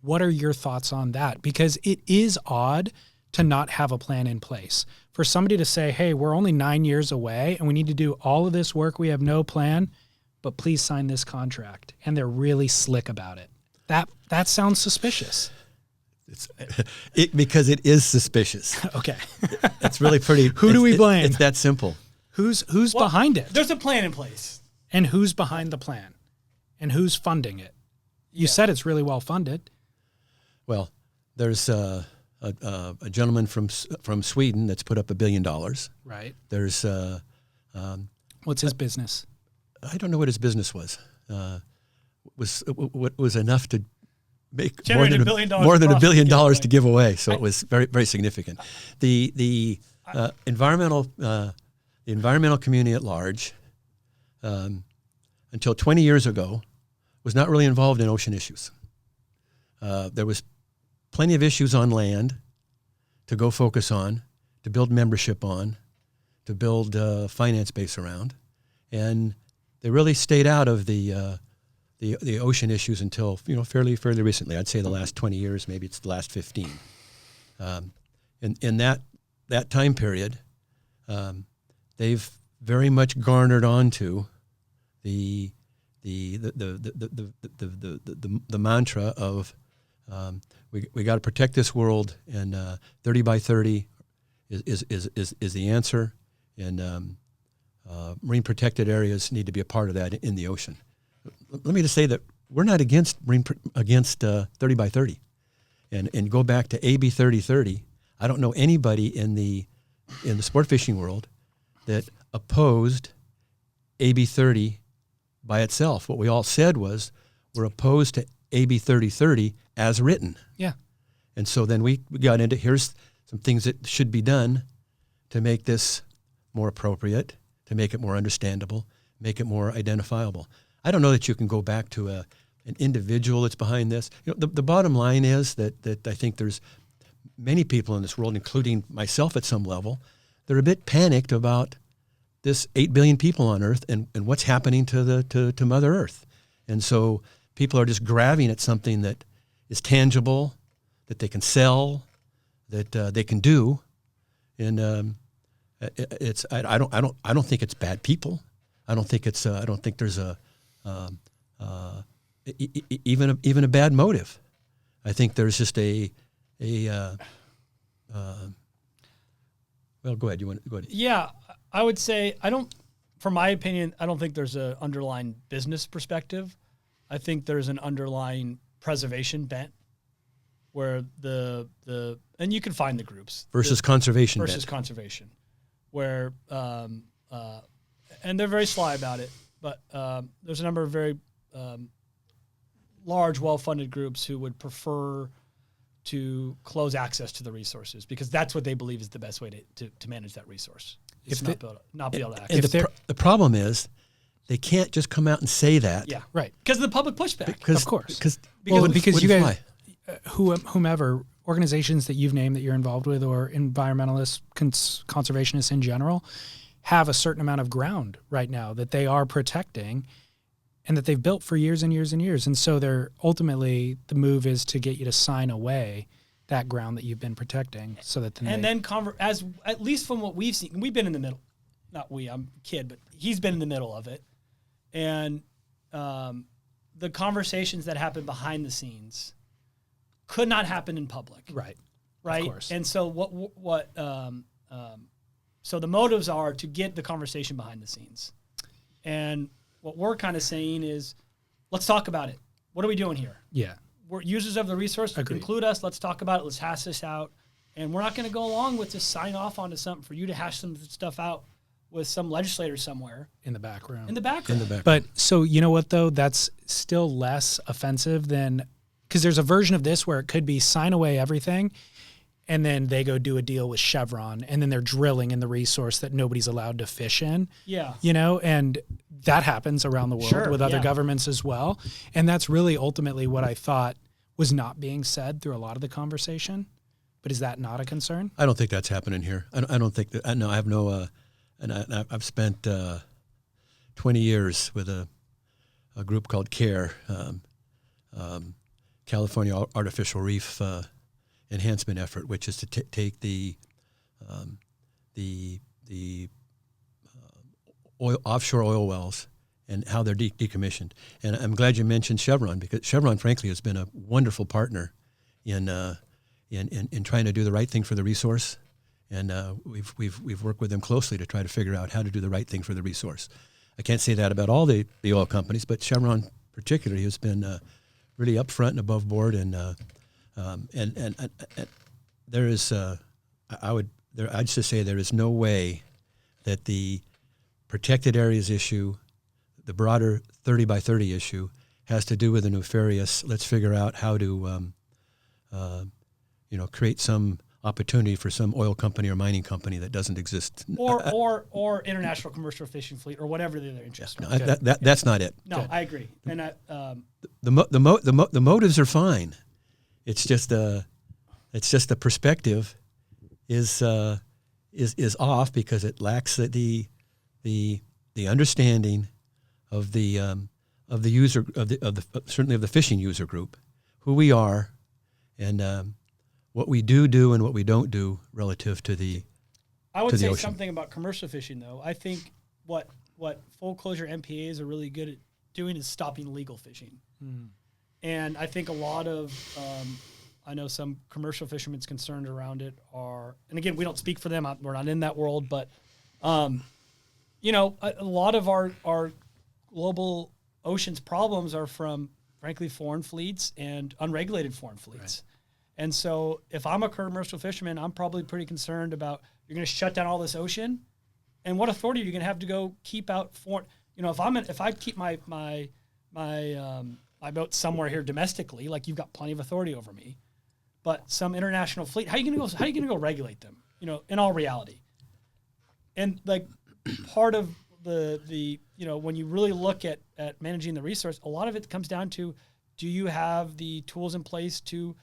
What are your thoughts on that? Because it is odd to not have a plan in place. For somebody to say, hey, we're only 9 years away and we need to do all of this work, we have no plan, but please sign this contract. And they're really slick about it. That sounds suspicious. Because it is suspicious. Okay. It's really pretty. Who do we blame? It's that simple. Who's behind it? There's a plan in place. And who's behind the plan? And who's funding it? You said it's really well funded. Well, there's a gentleman from Sweden that's put up $1 billion. Right. There's what's his business? I don't know what his business was. Was enough to make more than $1 billion to give away. So it was very, very significant. The environmental community at large, until 20 years ago, was not really involved in ocean issues. There was plenty of issues on land to go focus on, to build membership on, to build finance base around, and they really stayed out of the ocean issues until fairly recently. I'd say the last 20 years, maybe it's the last 15. In that time period, they've very much garnered onto the mantra of we got to protect this world, and 30 by 30 is the answer, and marine protected areas need to be a part of that in the ocean. Let me just say that we're not against 30 by 30, and go back to AB 3030. I don't know anybody in the sport fishing world that opposed AB 30 by itself. What we all said was we're opposed to AB 3030 as written. Yeah. And so then we got into, here's some things that should be done to make this more appropriate, to make it more understandable, make it more identifiable. I don't know that you can go back to an individual that's behind this. The bottom line is that I think there's many people in this world, including myself at some level, that are a bit panicked about this 8 billion people on Earth and what's happening to Mother Earth. And so people are just grabbing at something that is tangible, that they can sell, that they can do, and I don't think it's bad people. I don't think there's even a bad motive. I think there's just well, go ahead. Go ahead. Yeah, I would say from my opinion, I don't think there's an underlying business perspective. I think there's an underlying preservation bent where and you can find the groups versus conservation where and they're very sly about it, but there's a number of very large, well-funded groups who would prefer to close access to the resources because that's what they believe is the best way to manage that resource. It's not be able to access. And the problem is they can't just come out and say that. Yeah, right. Because of the public pushback. Of course. Because you guys, whomever, organizations that you've named that you're involved with, or environmentalists, conservationists in general, have a certain amount of ground right now that they are protecting and that they've built for years and years and years. And so they're ultimately, the move is to get you to sign away that ground that you've been protecting, so that as at least from what we've seen, we've been in the middle. Not we, I'm a kid, but he's been in the middle of it. And the conversations that happen behind the scenes could not happen in public. Right. Right. Of course. And so so the motives are to get the conversation behind the scenes. And what we're kind of saying is, let's talk about it. What are we doing here? Yeah. We're users of the resource. Agreed. Include us. Let's talk about it. Let's hash this out. And we're not going to go along with just sign off onto something for you to hash some stuff out with some legislator somewhere. In the background. In the background. But so, you know what, though? That's still less offensive than, because there's a version of this where it could be sign away everything, and then they go do a deal with Chevron, and then they're drilling in the resource that nobody's allowed to fish in. Yeah. You know, and that happens around the world with other governments as well. And that's really ultimately what I thought was not being said through a lot of the conversation. But is that not a concern? I don't think that's happening here. I don't think that. No, I have no. And I've spent 20 years with a group called CARE, California Artificial Reef Enhancement Effort, which is to take the offshore oil wells and how they're decommissioned. And I'm glad you mentioned Chevron, because Chevron, frankly, has been a wonderful partner in trying to do the right thing for the resource. And we've worked with them closely to try to figure out how to do the right thing for the resource. I can't say that about all the oil companies, but Chevron particularly has been really upfront and above board. And there is I'd just say there is no way that the protected areas issue, the broader 30 by 30 issue, has to do with a nefarious. Let's figure out how to create some opportunity for some oil company or mining company that doesn't exist, or international commercial fishing fleet, or whatever their interest. No, that's not it. No, I agree. And the motives are fine. It's just the perspective is off, because it lacks the understanding of the user certainly of the fishing user group, who we are, and what we do and what we don't do relative to the I would say ocean. Something about commercial fishing, though. I think what full closure MPAs are really good at doing is stopping illegal fishing. And I think a lot of I know some commercial fishermen's concerned around it are, and again, we don't speak for them. We're not in that world, but a lot of our global oceans problems are from, frankly, foreign fleets and unregulated foreign fleets. Right. And so if I'm a commercial fisherman, I'm probably pretty concerned about, you're going to shut down all this ocean, and what authority are you going to have to go keep out foreign? If I keep my boat somewhere here domestically, like, you've got plenty of authority over me, but some international fleet, how are you going to go regulate them? In all reality. And like, part of the when you really look at managing the resource, a lot of it comes down to, do you have the tools in place to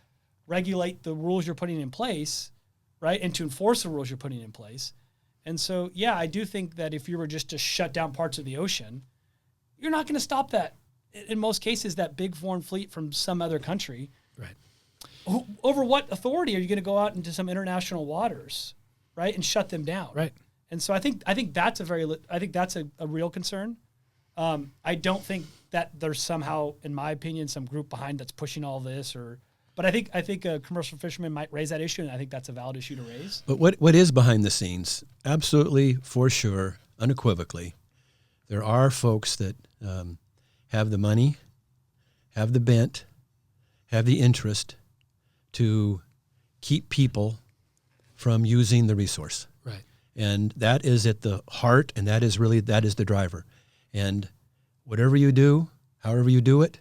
regulate the rules you're putting in place, right? And to enforce the rules you're putting in place. And so, yeah, I do think that if you were just to shut down parts of the ocean, you're not going to stop that. In most cases, that big foreign fleet from some other country. Right. Over what authority are you going to go out into some international waters, right, and shut them down? Right. And so I think that's a real concern. I don't think that there's somehow, in my opinion, some group behind that's pushing all this, but I think a commercial fisherman might raise that issue, and I think that's a valid issue to raise. But what is behind the scenes? Absolutely, for sure, unequivocally, there are folks that have the money, have the bent, have the interest to keep people from using the resource. Right. And that is at the heart, and that is the driver. And whatever you do, however you do it,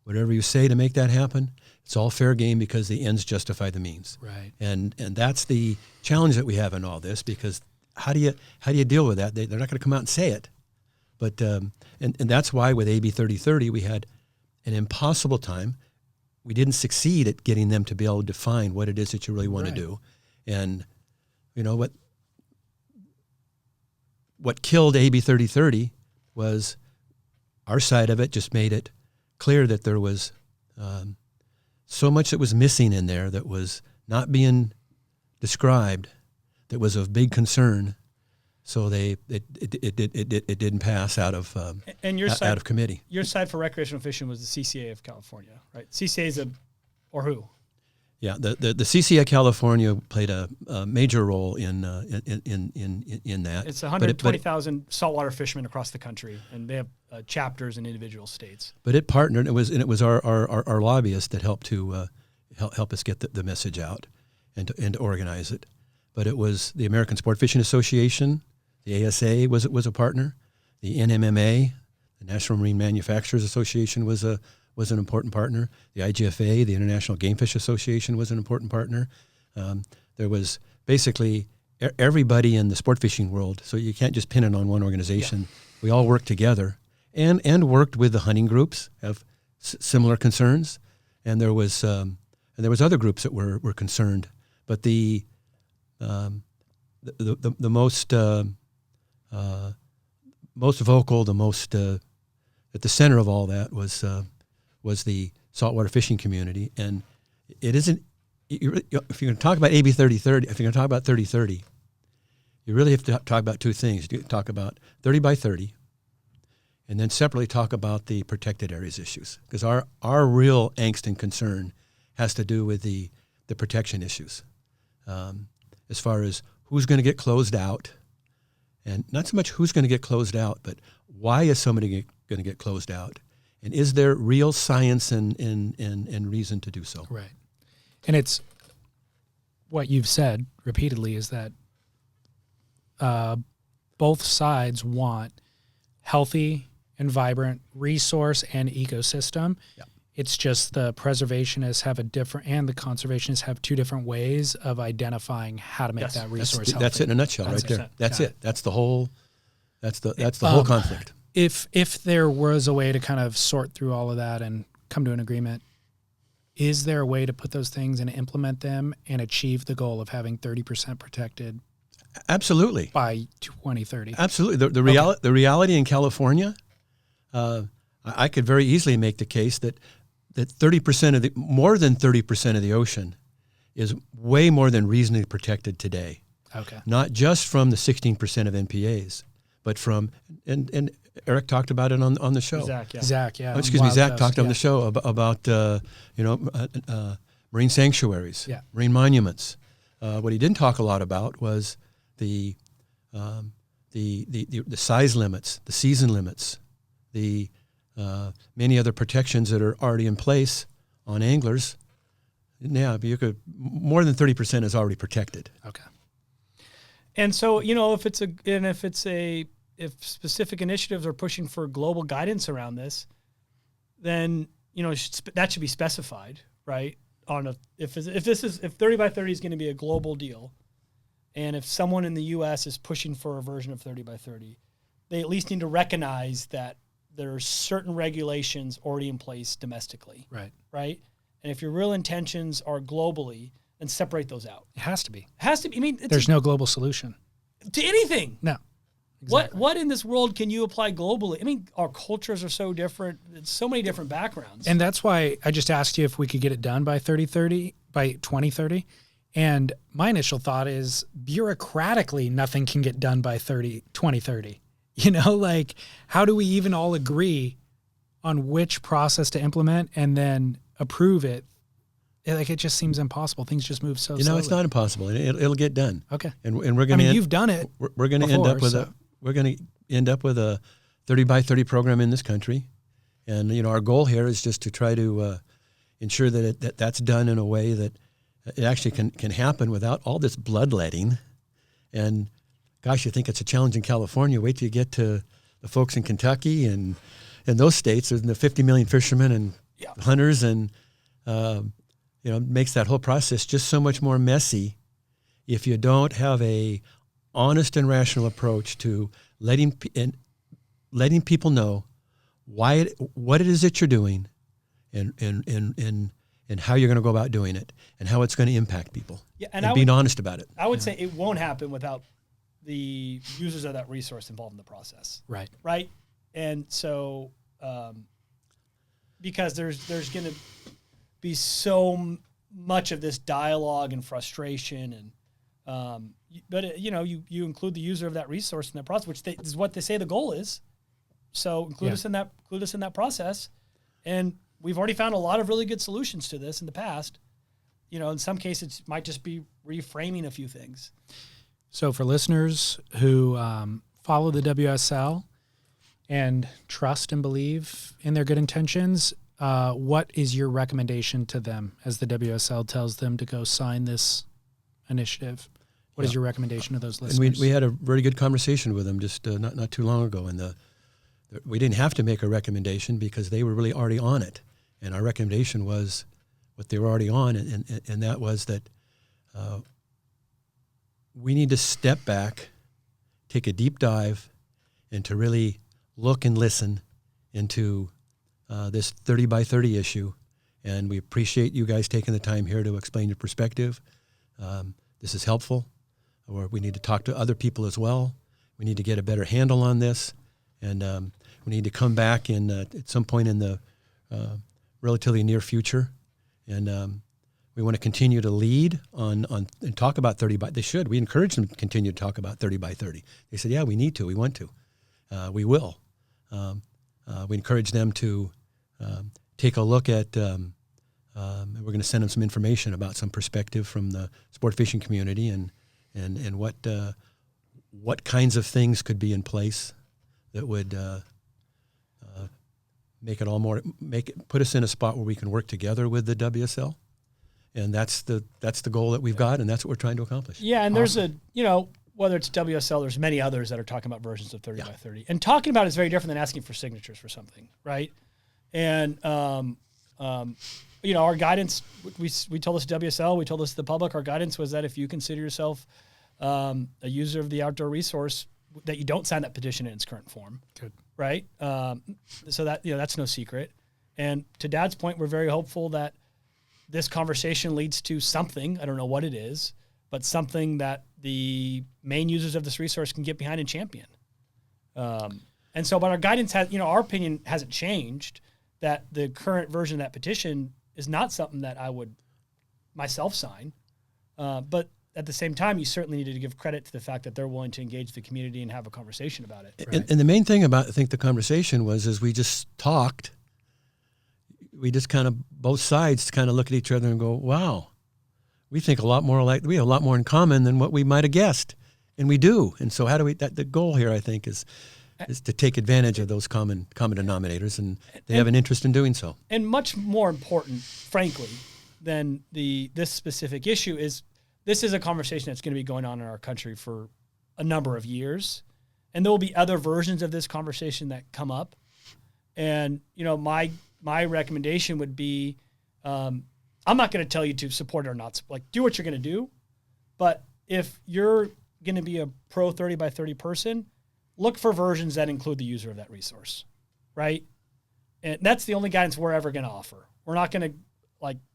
whatever you say to make that happen, it's all fair game, because the ends justify the means. Right. And that's the challenge that we have in all this, because how do you deal with that? They're not going to come out and say it. But and that's why with AB 3030 we had an impossible time. we didn't succeed at getting them to be able to define what it is that you really want Right. to do. And what killed AB 3030 was our side of it just made it clear that there was so much that was missing in there that was not being described, that was of big concern. So it didn't pass out of And your side, out of committee. Your side for recreational fishing was the CCA of California, right? CCA is or who? Yeah, the CCA California played a major role in that. It's 120,000 saltwater fishermen across the country, and they have chapters in individual states. But it partnered. It was our lobbyist that helped to help us get the message out and to organize it. But it was the American Sport Fishing Association, the ASA was a partner, the NMMA, the National Marine Manufacturers Association was an important partner. The IGFA, the International Game Fish Association, was an important partner. There was basically everybody in the sport fishing world, so you can't just pin it on one organization. Yeah. We all worked together and worked with the hunting groups, have similar concerns, and there was other groups that were concerned. But the most vocal, the most at the center of all that was the saltwater fishing community. And it isn't, if you're going to talk about AB 3030, if you're going to talk about 3030, you really have to talk about two things. You talk about 30 by 30, and then separately talk about the protected areas issues. Because our real angst and concern has to do with the protection issues. As far as who's going to get closed out, and not so much who's going to get closed out, but why is somebody going to get closed out? And is there real science and reason to do so? Right. And it's what you've said repeatedly is that both sides want healthy and vibrant resource and ecosystem. Yep. It's just the preservationists have a different, and the conservationists have two different ways of identifying how to make that resource healthy. That's it in a nutshell, right there. That's it. That's the whole. That's the whole conflict. If there was a way to kind of sort through all of that and come to an agreement, is there a way to put those things and implement them and achieve the goal of having 30% protected? Absolutely. By 2030. Absolutely. The reality in California, I could very easily make the case that 30% of more than 30% of the ocean is way more than reasonably protected today. Okay. Not just from the 16% of NPAs, but from and Eric talked about it on the show. Zach, yeah. Zach talked on the show about marine sanctuaries, marine monuments. What he didn't talk a lot about was the size limits, the season limits, the many other protections that are already in place on anglers. Yeah, but you could more than 30% is already protected. Okay. And so, if specific initiatives are pushing for global guidance around this, then that should be specified, right? If 30 by 30 is going to be a global deal, and if someone in the U.S. is pushing for a version of 30 by 30, they at least need to recognize that there are certain regulations already in place domestically. Right? And if your real intentions are globally, then separate those out. It has to be. I mean, there's no global solution to anything. No. Exactly. What in this world can you apply globally? I mean, our cultures are so different. It's so many different backgrounds. And that's why I just asked you if we could get it done by 2030. And my initial thought is bureaucratically, nothing can get done by 2030. How do we even all agree on which process to implement and then approve it? It just seems impossible. Things just move so slowly. It's not impossible. It'll get done. Okay. And we're going to. You've done it. We're going to end up with a 30 by 30 program in this country, and our goal here is just to try to ensure that that's done in a way that it actually can happen without all this bloodletting. And gosh, you think it's a challenge in California? Wait till you get to the folks in Kentucky and those states. There's the 50 million fishermen and hunters, and makes that whole process just so much more messy if you don't have a honest and rational approach to letting people know what it is that you're doing, and and how you're going to go about doing it and how it's going to impact people. Yeah, and being honest about it. I would say it won't happen without the users of that resource involved in the process. Right. Right. And so, because there's going to be so much of this dialogue and frustration, and but you include the user of that resource in that process, which is what they say the goal is. So include us in that process, and we've already found a lot of really good solutions to this in the past. In some cases, it might just be reframing a few things. So for listeners who follow the WSL and trust and believe in their good intentions, what is your recommendation to them as the WSL tells them to go sign this initiative? What is your recommendation to those listeners? And we had a very good conversation with them just not too long ago, and we didn't have to make a recommendation because they were really already on it. And our recommendation was what they were already on, and that was that we need to step back, take a deep dive, and to really look and listen into this 30 by 30 issue. And we appreciate you guys taking the time here to explain your perspective. This is helpful. Or we need to talk to other people as well. We need to get a better handle on this. And we need to come back at some point in the relatively near future. And we want to continue to lead on and talk about 30 by. They should. We encourage them to continue to talk about 30 by 30. They said, yeah, we need to. We want to. We will. We encourage them to take a look at. We're going to send them some information about some perspective from the sport fishing community and what kinds of things could be in place that would put us in a spot where we can work together with the WSL, and that's the goal that we've got, and that's what we're trying to accomplish. Yeah, and there's whether it's WSL, there's many others that are talking about versions of 30 by 30, and talking about it is very different than asking for signatures for something, right? And our guidance, we told this to WSL, we told this to the public. Our guidance was that if you consider yourself a user of the outdoor resource, that you don't sign that petition in its current form. Good. Right? So that that's no secret. And to Dad's point, we're very hopeful that this conversation leads to something. I don't know what it is, but something that the main users of this resource can get behind and champion. And so, but our guidance has, our opinion hasn't changed that the current version of that petition is not something that I would myself sign. But at the same time, you certainly needed to give credit to the fact that they're willing to engage the community and have a conversation about it. Right? And the main thing about, I think, the conversation was we just talked. We just kind of, both sides kind of look at each other and go, wow, we think a lot more alike. We have a lot more in common than what we might have guessed. And we do. And so how do we, the goal here, I think, is to take advantage of those common denominators, and they have an interest in doing so. And much more important, frankly, than this specific issue is, this is a conversation that's going to be going on in our country for a number of years. And there will be other versions of this conversation that come up. And, my recommendation would be, I'm not going to tell you to support it or not. Like, do what you're going to do. But if you're going to be a pro 30 by 30 person, look for versions that include the user of that resource, right? And that's the only guidance we're ever going to offer. We're not going to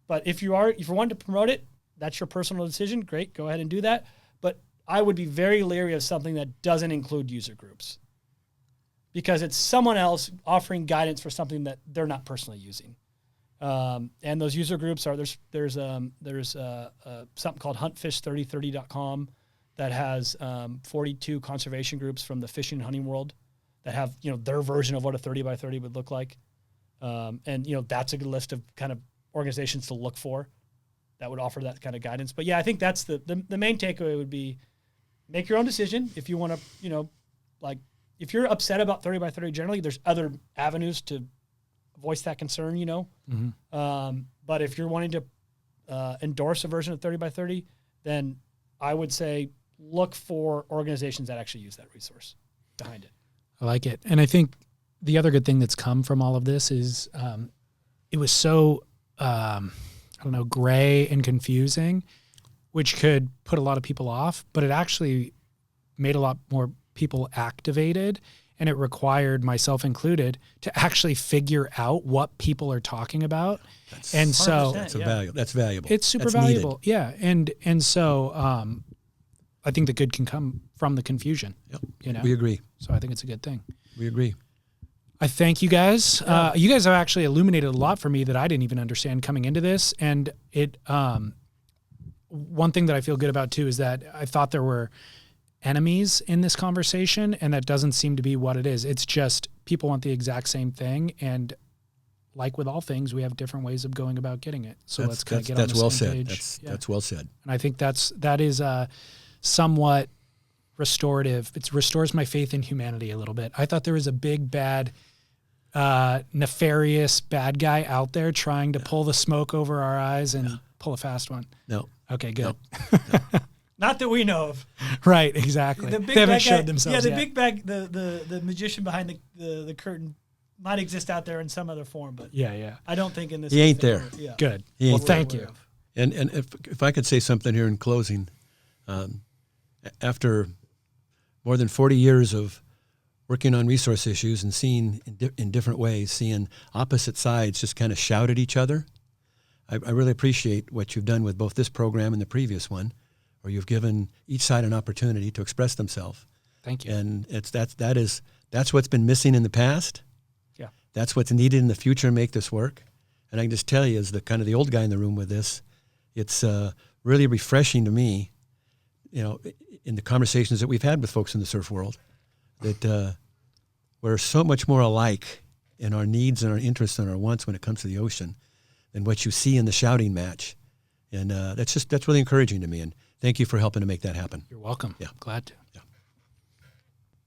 but if you want to promote it, that's your personal decision. Great, go ahead and do that. But I would be very leery of something that doesn't include user groups, because it's someone else offering guidance for something that they're not personally using. And those user groups are there's something called huntfish3030.com that has 42 conservation groups from the fishing and hunting world that have their version of what a 30 by 30 would look like. And that's a good list of kind of organizations to look for that would offer that kind of guidance. But yeah, I think that's the main takeaway would be, make your own decision. If you want to, if you're upset about 30 by 30 generally, there's other avenues to voice that concern, Mm-hmm. But if you're wanting to endorse a version of 30 by 30, then I would say look for organizations that actually use that resource behind it. I like it. And I think the other good thing that's come from all of this is it was so gray and confusing, which could put a lot of people off, but it actually made a lot more people activated. and it required, myself included, to actually figure out what people are talking about. And so that's valuable. It's super valuable. Yeah. And so I think the good can come from the confusion. Yep. You know? We agree. So I think it's a good thing. We agree. I thank you guys. You guys have actually illuminated a lot for me that I didn't even understand coming into this. And it, one thing that I feel good about too is that I thought there were enemies in this conversation, and that doesn't seem to be what it is. It's just people want the exact same thing, and like with all things, we have different ways of going about getting it. So let's kind of get on the same page. That's well said. And I think that is somewhat restorative. It restores my faith in humanity a little bit. I thought there was a big, bad, nefarious bad guy out there trying to pull the smoke over our eyes and pull a fast one. No. Okay, good. No. Not that we know of. Right, exactly. The big they haven't bad showed guy, themselves yeah, the yet. big bag, the magician behind the curtain might exist out there in some other form, but yeah. I don't think in this. He ain't there. Yeah. Good. He Well, ain't thank you. And if I could say something here in closing, after more than 40 years of working on resource issues and seeing in different ways, seeing opposite sides just kind of shout at each other, I really appreciate what you've done with both this program and the previous one, where you've given each side an opportunity to express themselves. Thank you. And that's what's been missing in the past. Yeah. That's what's needed in the future to make this work. And I can just tell you, as the old guy in the room with this, it's really refreshing to me, in the conversations that we've had with folks in the surf world, that we're so much more alike in our needs and our interests and our wants when it comes to the ocean than what you see in the shouting match. And that's really encouraging to me. And thank you for helping to make that happen. You're welcome. Yeah. Glad to.